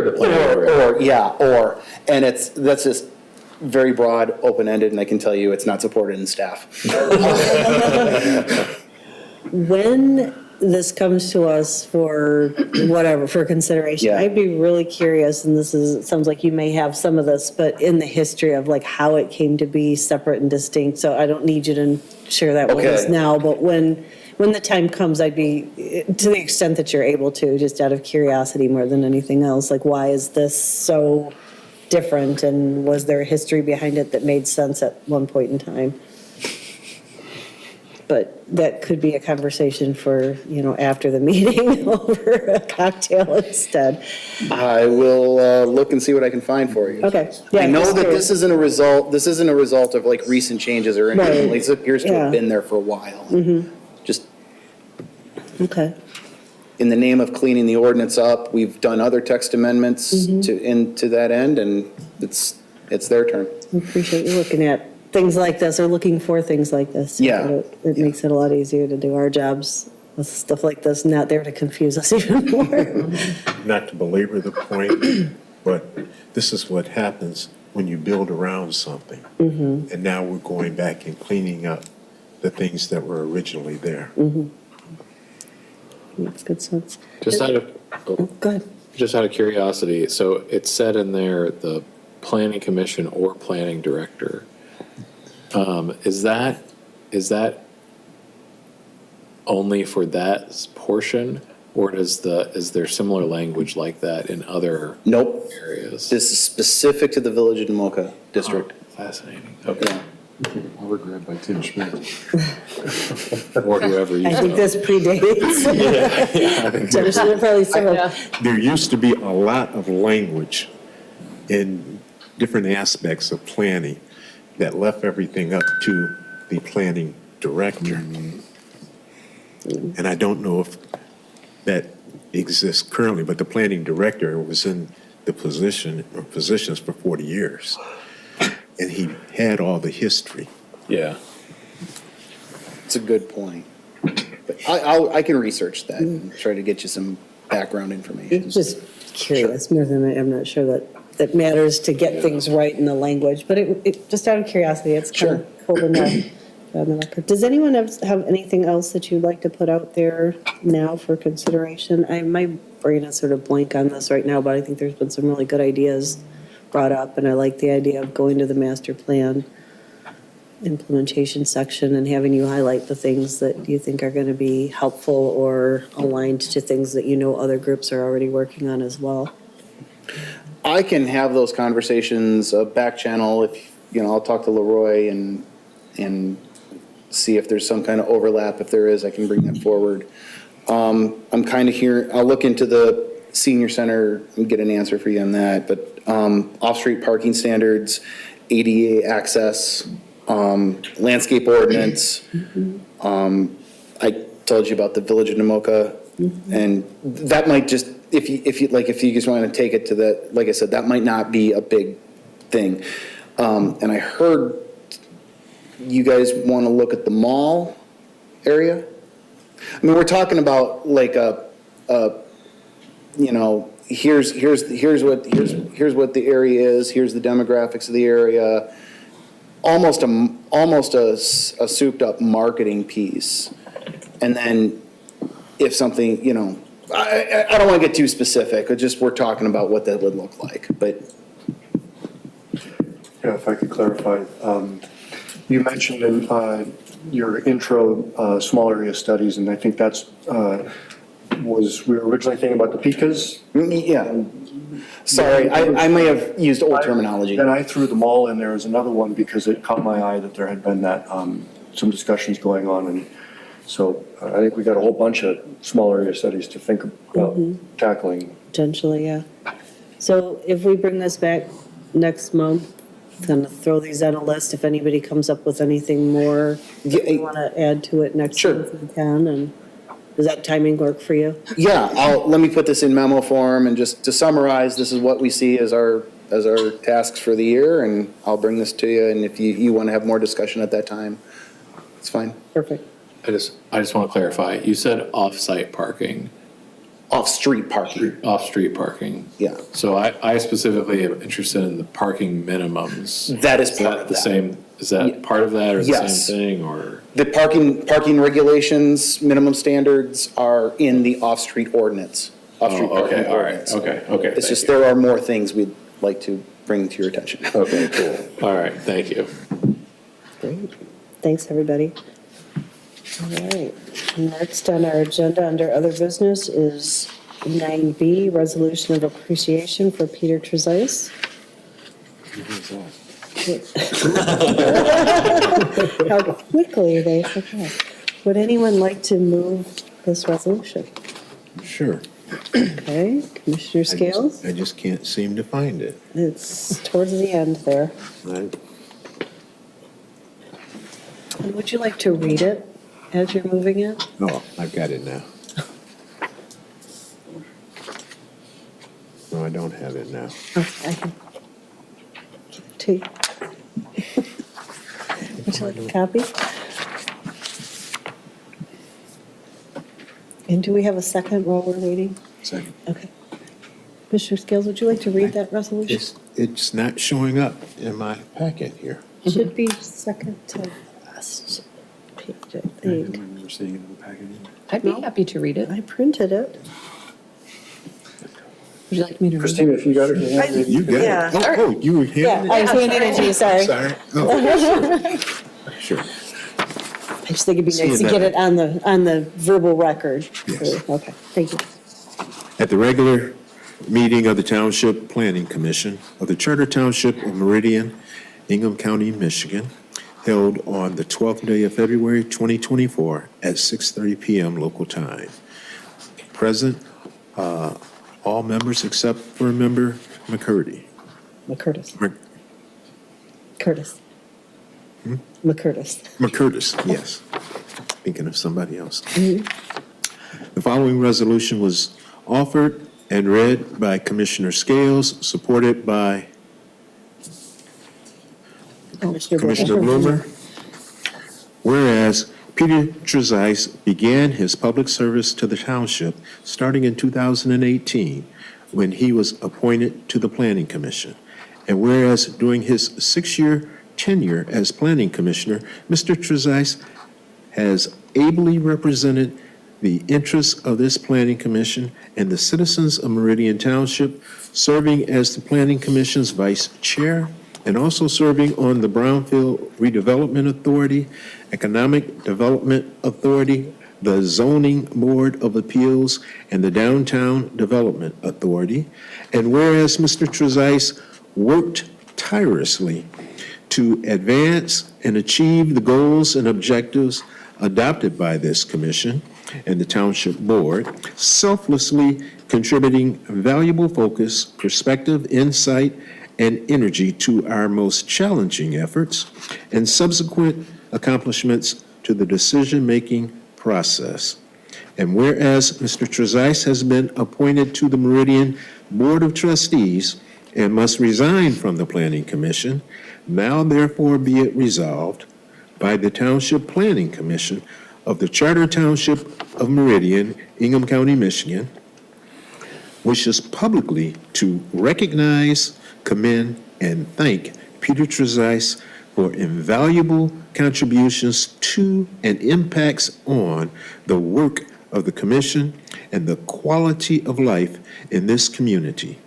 the planning. And that's just very broad, open-ended, and I can tell you it's not supported in staff. When this comes to us for whatever, for consideration, Yeah. I'd be really curious, and it sounds like you may have some of this, but in the history of like how it came to be separate and distinct, so I don't need you to share that with us Okay. now, but when the time comes, I'd be, to the extent that you're able to, just out of curiosity more than anything else, like why is this so different, and was there a history behind it that made sense at one point in time? But that could be a conversation for, after the meeting over a cocktail instead. I will look and see what I can find for you. Okay. Yeah, I know just that curious. this isn't a result of like recent changes or anything. Right. It appears to Yeah. have been there for a while. Just Okay. in the name of cleaning the ordinance up, we've done other text amendments to that end, and it's their turn. I appreciate you looking at things like this, or looking for things like this. Yeah. It makes it a lot easier to do our jobs with stuff like this, not there to confuse us even more. Not to belabor the point, but this is what happens when you build around something. And now we're going back and cleaning up the things that were originally there. Makes good sense. Just out of, Go ahead. just out of curiosity, so it said in there, the planning commission or planning director. Is that only for that portion, or is there similar language like that in other Nope. areas? This is specific to the Village of Namoka district. Fascinating. Okay. Yeah. Over grabbed by Tim Schmidt. Or whoever you I think know. this predates. Jennifer probably said, There used to be a lot of language in different aspects of planning that left everything up to the planning director. And I don't know if that exists currently, but the planning director was in the position or positions for 40 years. And he had all the history. Yeah. It's a good point. But I can research that and try to get you some background information. Just curious, more than I'm not sure that it matters to get things right in the language, but it, just out of curiosity, it's kind of cool to know on the record. Does anyone have anything else that you'd like to put out there now for consideration? My brain is sort of blank on this right now, but I think there's been some really good ideas brought up, and I like the idea of going to the master plan implementation section and having you highlight the things that you think are going to be helpful or aligned to things that you know other groups are already working on as well. I can have those conversations, back channel, if, I'll talk to Leroy and see if there's some kind of overlap. If there is, I can bring that forward. I'm kind of here, I'll look into the senior center and get an answer for you on that, but off-street parking standards, ADA access, landscape ordinance. I told you about the Village of Namoka, and that might just, if you just want to take it to that, like I said, that might not be a big thing. And I heard you guys want to look at the mall area. I mean, we're talking about like here's what the area is, here's the demographics of the area. Almost a souped up marketing piece. And then if something, I don't want to get too specific, we're talking about what that would look like, but. Yeah, if I could clarify, you mentioned in your intro, small area studies, and I think that's, we were originally thinking about the PICAs. Yeah. Sorry, I may have used old terminology. And I threw them all in there as another one because it caught my eye that there had been that, some discussions going on. And so I think we got a whole bunch of small area studies to think about tackling. Potentially, yeah. So if we bring this back next month, kind of throw these on a list, if anybody comes up with anything more that you want to add to it next month, we can, and does that timing work for you? Yeah, let me put this in memo form, and just to summarize, this is what we see as our tasks for the year, and I'll bring this to you, and if you want to have more discussion at that time, it's fine. Perfect. I just want to clarify, you said off-site parking, Off-street parking, off-street parking. yeah. So I specifically am interested in the parking minimums. That is part of The that. same, is that part of that or the Yes. same thing or? The parking regulations, minimum standards are in the off-street ordinance. Off-street Oh, parking okay, all right, ordinance. okay, It's thank just, you. there are more things we'd like to bring to your attention. Okay, cool. All right, thank you. Great. Thanks, everybody. All right. Next on our agenda under other business is 9B, resolution of appreciation for Peter Trezise. How quickly they forgot. Would anyone like to move this resolution? Sure. Okay, Commissioner Scales? I just can't seem to find it. It's towards the end there. And would you like to read it as you're moving it? Oh, I've got it now. No, I don't have it now. Oh, I can take. Would you like a copy? And do we have a second while we're waiting? Second. Okay. Commissioner Scales, would you like to read that resolution? It's not showing up in my packet here. It should be second to last page, I think. remember seeing it in the packet either. I'd be happy to read it. I printed it. Would you like me to read it? Christina, if you got it, you have it. You got Yeah. it? Oh, you were Yeah, handing I it? was handing it to you, sorry. Sorry. Oh, sure. I just think it'd be See nice to that. get it on the verbal record. Yes. Okay, thank you. At the regular meeting of the Township Planning Commission of the Charter Township of Meridian, Ingham County, Michigan, held on the 12th day of February 2024 at 6:30 PM local time. Present, all members except for member McCurdy. McCurtis. Mc- Curtis. McCurtis. McCurtis, yes. Thinking of somebody else. The following resolution was offered and read by Commissioner Scales, supported by Commissioner Bloomer. Whereas Peter Trezise began his public service to the township starting in 2018 when he was appointed to the Planning Commission. And whereas during his 6-year tenure as Planning Commissioner, Mr. Trezise has ably represented the interests of this Planning Commission and the citizens of Meridian Township, serving as the Planning Commission's Vice Chair and also serving on the Brownfield Redevelopment Authority, Economic Development Authority, the Zoning Board of Appeals, and the Downtown Development Authority. And whereas Mr. Trezise worked tirelessly to advance and achieve the goals and objectives adopted by this commission and the Township Board, selflessly contributing valuable focus, perspective, insight, and energy to our most challenging efforts and subsequent accomplishments to the decision-making process. And whereas Mr. Trezise has been appointed to the Meridian Board of Trustees and must resign from the Planning Commission, now therefore be it resolved by the Township Planning Commission of the Charter Township of Meridian, Ingham County, Michigan, wishes publicly to recognize, commend, and thank Peter Trezise for invaluable contributions to and impacts on the work of the commission and the quality of life in this community.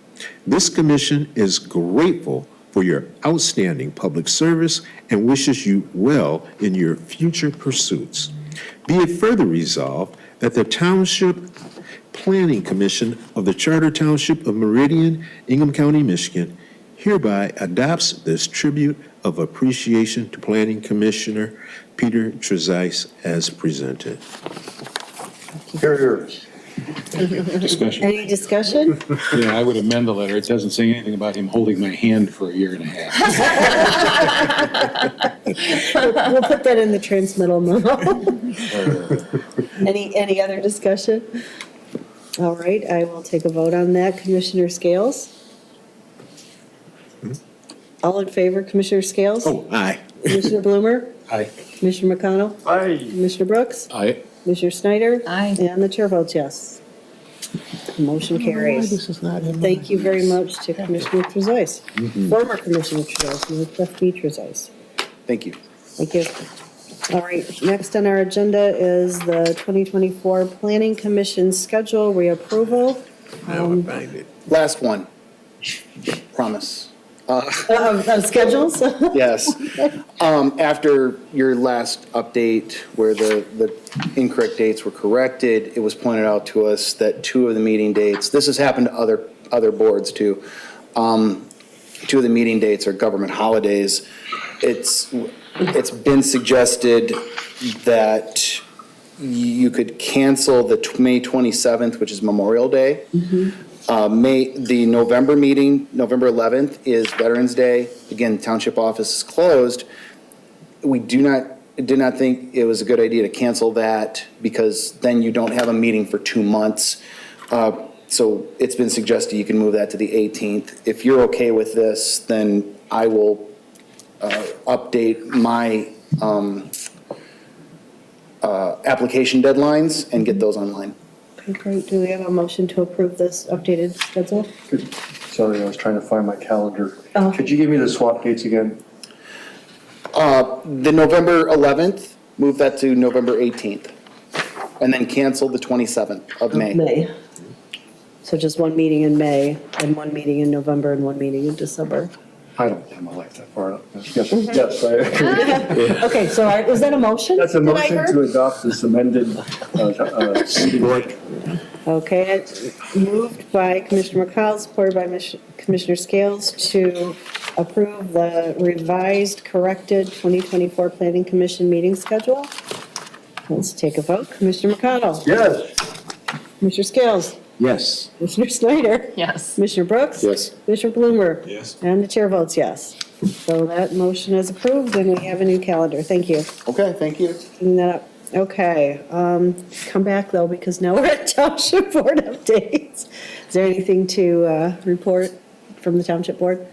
This commission is grateful for your outstanding public service and wishes you well in your future pursuits. Be it further resolved that the Township Planning Commission of the Charter Township of Meridian, Ingham County, Michigan, hereby adopts this tribute of appreciation to Planning Commissioner Peter Trezise as presented. Here, here. Discussion. Any discussion? Yeah, I would amend the letter. It doesn't say anything about him holding my hand for a year and a half. We'll put that in the transmittal memo. Any other discussion? All right, I will take a vote on that. Commissioner Scales? All in favor, Commissioner Scales? Oh, aye. Commissioner Bloomer? Aye. Commissioner McConnell? Aye. Commissioner Brooks? I, Commissioner Snyder? Aye. And the chair votes yes. Motion carries. This is not in Thank you very much to Commissioner Trezise, former Commissioner Trezise, now Trustee Trezise. Thank you. Thank you. All right, next on our agenda is the 2024 Planning Commission schedule reapproval. Now I find it. Last one. Promise. Of schedules? Yes. After your last update where the incorrect dates were corrected, it was pointed out to us that 2 of the meeting dates, this has happened to other boards too. 2 of the meeting dates are government holidays. It's been suggested that you could cancel the May 27th, which is Memorial Day. The November meeting, November 11th, is Veterans Day. Again, township office is closed. We did not think it was a good idea to cancel that because then you don't have a meeting for 2 months. So it's been suggested you can move that to the 18th. If you're okay with this, then I will update my application deadlines and get those online. Okay, great. Do we have a motion to approve this updated schedule? Sorry, I was trying to find my calendar. Oh. Could you give me the swap dates again? The November 11th, move that to November 18th. And then cancel the 27th of May. May. So just one meeting in May and one meeting in November and one meeting in December. I don't have my life that far up. Yes, yes, I agree. Okay, so is that a motion? That's a Did I motion hear? to adopt this amended, Support. Okay, it's moved by Commissioner McCall, supported by Commissioner Scales to approve the revised, corrected 2024 Planning Commission meeting schedule. Let's take a vote. Commissioner McConnell? yes. Commissioner Scales? Yes. Commissioner Snyder? Yes. Commissioner Brooks? Yes. Commissioner Bloomer? Yes. And the chair votes yes. So that motion is approved and we have a new calendar. Thank you. Okay, thank you. Cleaning that up. Okay, come back though, because now we're at township board updates. Is there anything to report from the township board?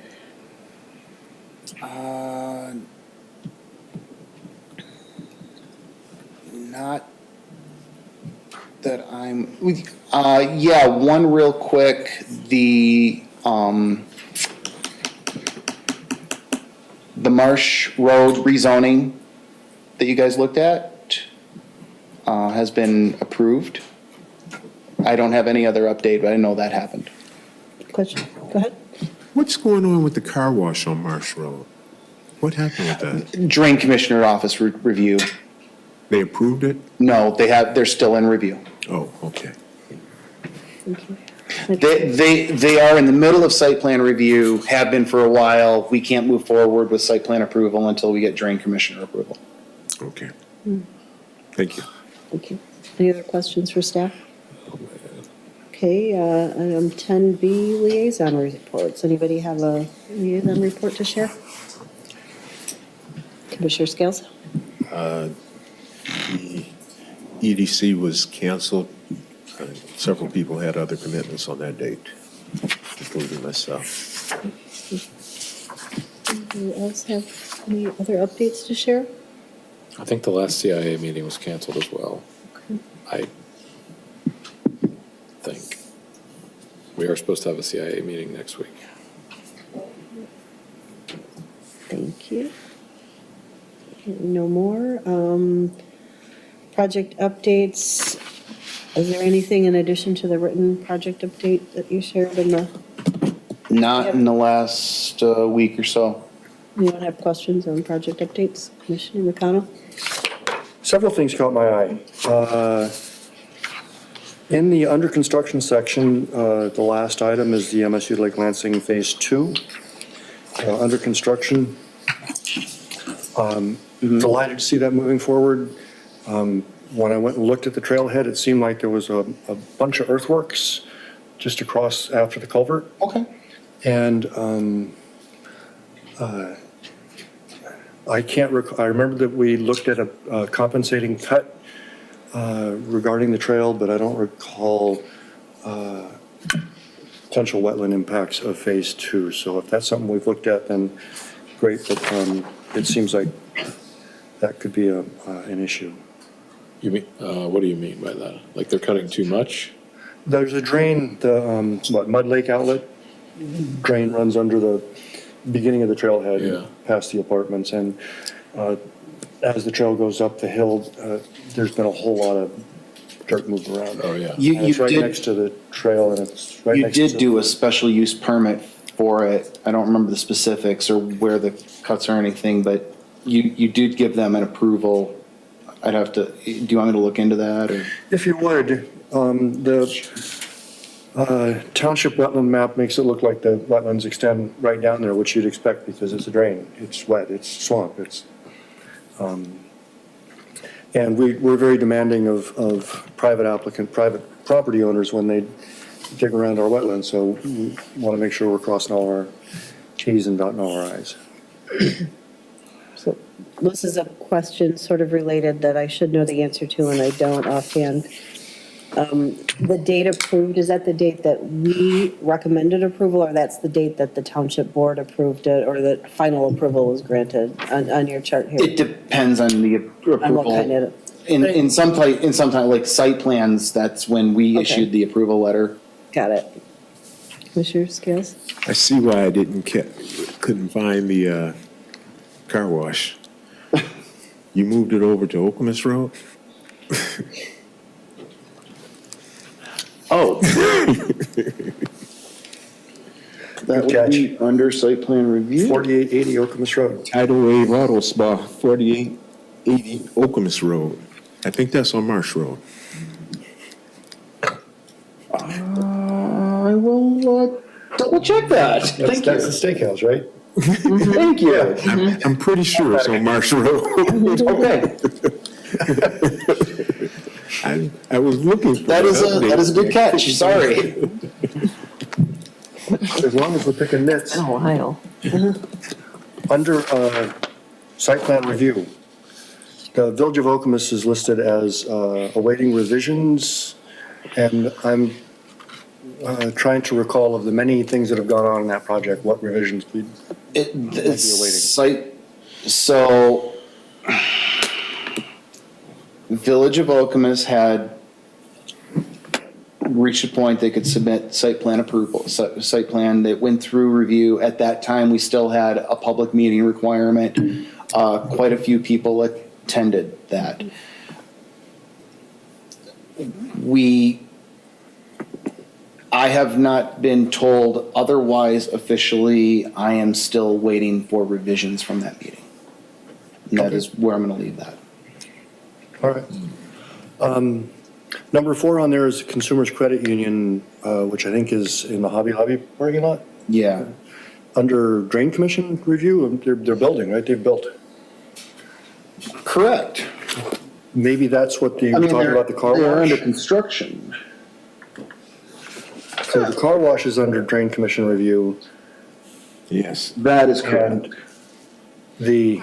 Not that I'm, yeah, one real quick, the Marsh Road rezoning that you guys looked at has been approved. I don't have any other update, but I know that happened. Question, go ahead. What's going on with the car wash on Marsh Road? What happened with that? Drain Commissioner Office review. They approved it? No, they're still in review. Oh, okay. Thank you. They are in the middle of site plan review, have been for a while. We can't move forward with site plan approval until we get Drain Commissioner approval. Okay. Thank you. Thank you. Any other questions for staff? Okay, item 10B, liaison reports. Anybody have a liaison report to share? Commissioner Scales? The EDC was canceled. Several people had other commitments on that date, including myself. Anybody else have any other updates to share? I think the last CIA meeting was canceled as well. I think. We are supposed to have a CIA meeting next week. Thank you. No more. Project updates. Is there anything in addition to the written project update that you shared in the, Not in the last week or so. anyone have questions on project updates? Commissioner McConnell? Several things caught my eye. In the under construction section, the last item is the MSU Lake Lansing Phase 2. Under construction. Delighted to see that moving forward. When I went and looked at the trailhead, it seemed like there was a bunch of earthworks just across after the culvert. Okay. And I can't I remember that we looked at a compensating cut regarding the trail, but I don't recall potential wetland impacts of Phase 2. So if that's something we've looked at, then great, but it seems like that could be an issue. You mean, what do you mean by that? Like they're cutting too much? There's a drain, the Mud Lake outlet drain runs under the beginning of the trailhead, Yeah. past the apartments, and as the trail goes up the hill, there's been a whole lot of dirt moved around. Oh, yeah. You And it's right did, next to the trail, and it's right you next to did the- do a special use permit for it. I don't remember the specifics or where the cuts or anything, but you did give them an approval. I'd have to, do you want me to look into that or? If you would, the township wetland map makes it look like the wetlands extend right down there, which you'd expect because it's a drain. It's wet, it's swamp, it's, and we're very demanding of private property owners when they dig around our wetlands, so we want to make sure we're crossing all our Ts and dotting all our Is. So this is a question sort of related that I should know the answer to and I don't offhand. The date approved, is that the date that we recommended approval or that's the date that the township board approved it or the final approval was granted on your chart here? It depends on the On what kind approval. of, In some time, like site plans, that's when we issued the approval letter. got it. Commissioner Scales? I see why I couldn't find the car wash. You moved it over to Okemos Road? Oh. That would be under site plan review? 4880 Okemos Road. Tidal Wave Auto Spa, 4880 Okemos Road. I think that's on Marsh Road. I will double check that. Thank That's you. the steakhouse, right? Thank you. I'm pretty sure it's on Marsh Road. Okay, I was looking for that is a good catch, sorry. As long as we're picking nits. In a while. Under site plan review, The Village of Okemos is listed as awaiting revisions, and I'm trying to recall of the many things that have gone on in that project, what revisions we might be awaiting. So, Village of Okemos had reached a point they could submit site plan approval, site plan that went through review. At that time, we still had a public meeting requirement. Quite a few people attended that. I have not been told otherwise officially. I am still waiting for revisions from that meeting. And that is where I'm going to leave that. All right. Number 4 on there is Consumers Credit Union, which I think is in the Hobby Lobby parking lot. Yeah. Under Drain Commission review, they're building, right? They've built. Correct. Maybe that's what they were talking about, the car They're under wash. construction. So the car wash is under Drain Commission review, Yes. That is correct. and the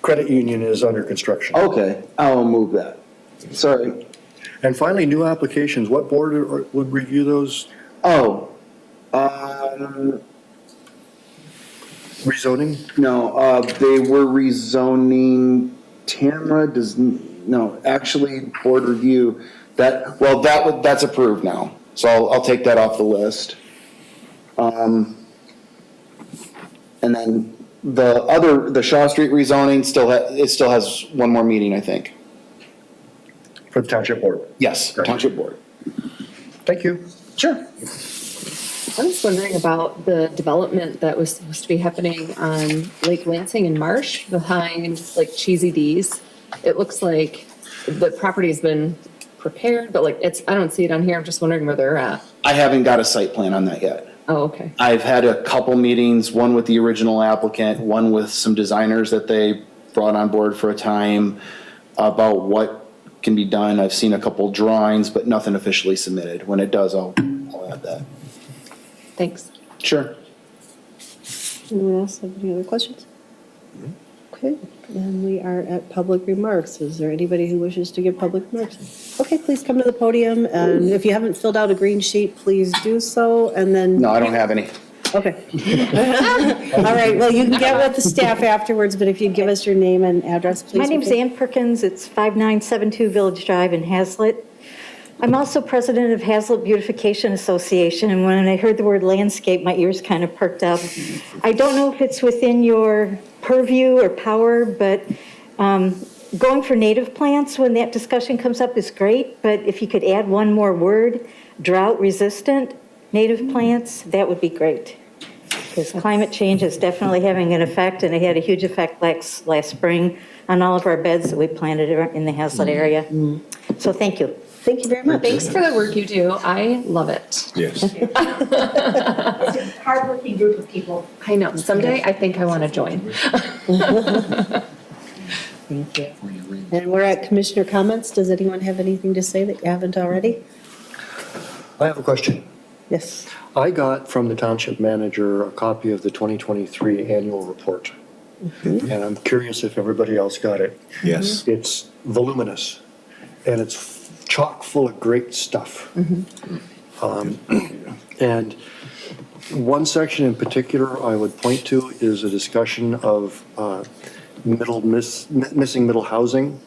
credit union is under construction. Okay, I'll move that. Sorry. And finally, new applications. What board would review those? Oh, Rezoning? no, they were rezoning. Tamara actually, board review, that's approved now. So I'll take that off the list. And then the Shaw Street rezoning still has one more meeting, I think. For the township board. Yes, Township Board. Thank you. Sure. I was wondering about the development that was supposed to be happening on Lake Lansing and Marsh behind like Cheesy D's. It looks like the property's been prepared, but like I don't see it on here. I'm just wondering where they're at. I haven't got a site plan on that yet. Oh, okay. I've had a couple meetings, one with the original applicant, one with some designers that they brought on board for a time about what can be done. I've seen a couple drawings, but nothing officially submitted. When it does, I'll add that. Thanks. Sure. Anyone else have any other questions? Okay, then we are at public remarks. Is there anybody who wishes to give public remarks? Okay, please come to the podium, and if you haven't filled out a green sheet, please do so, and then. No, I don't have any. Okay. All right, well, you can get with the staff afterwards, but if you give us your name and address, please. My name's Ann Perkins. It's 5972 Village Drive in Hazlet. I'm also president of Hazlet Beautification Association, and when I heard the word landscape, my ears kind of perked up. I don't know if it's within your purview or power, but going for native plants when that discussion comes up is great, but if you could add one more word, drought-resistant native plants, that would be great. Because climate change is definitely having an effect, and it had a huge effect last spring on all of our beds that we planted in the Hazlet area. So thank you. Thank you very much. Thanks for the work you do. I love it. Yes. It's a hardworking group of people. I know. Someday I think I want to join. Thank you. And we're at commissioner comments. Does anyone have anything to say that you haven't already? I have a question. Yes. I got from the township manager a copy of the 2023 annual report. And I'm curious if everybody else got it. Yes. It's voluminous, and it's chock full of great stuff. And one section in particular I would point to is a discussion of missing middle housing.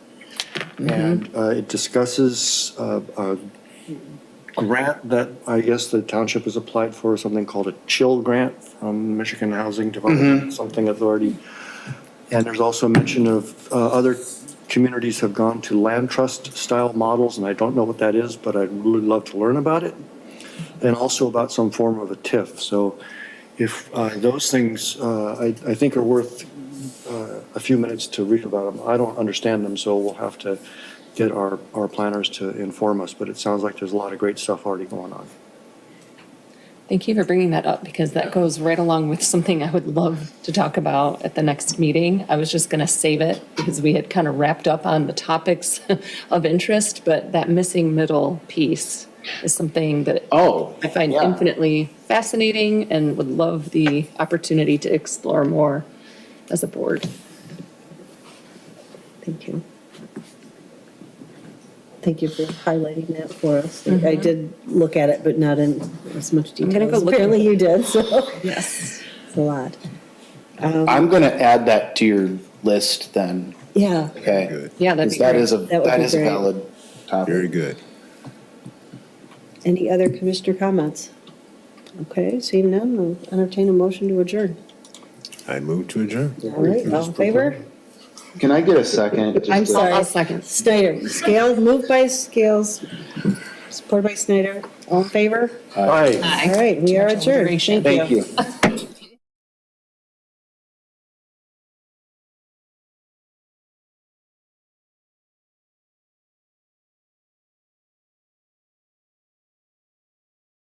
And it discusses a grant that I guess the township has applied for, something called a CHILL grant from Michigan Housing Development, something authority. And there's also mention of other communities have gone to land trust style models, and I don't know what that is, but I'd really love to learn about it. And also about some form of a TIF. So if those things I think are worth a few minutes to read about them. I don't understand them, so we'll have to get our planners to inform us, but it sounds like there's a lot of great stuff already going on. Thank you for bringing that up, because that goes right along with something I would love to talk about at the next meeting. I was just going to save it because we had kind of wrapped up on the topics of interest, but that missing middle piece is something that I find infinitely fascinating and would love the opportunity to explore more as a board. Thank you. Thank you for highlighting that for us. I did look at it, but not in as much detail gonna go as look apparently into you did, so Yes. it's a lot. I'm going to add that to your list then, Yeah, okay? Good. Yeah, that'd be That great. is a, That would that be is a great. valid topic. Very good. any other commissioner comments? Okay, seeing none, I'll entertain a motion to adjourn. I move to adjourn. All right, all in favor? Can I get a second? just I'm to- sorry. I'll second. Snyder, Scales, moved by Scales, supported by Snyder. All in favor? Aye. All right, we are adjourned. Deliberation. Thank you. Thank you.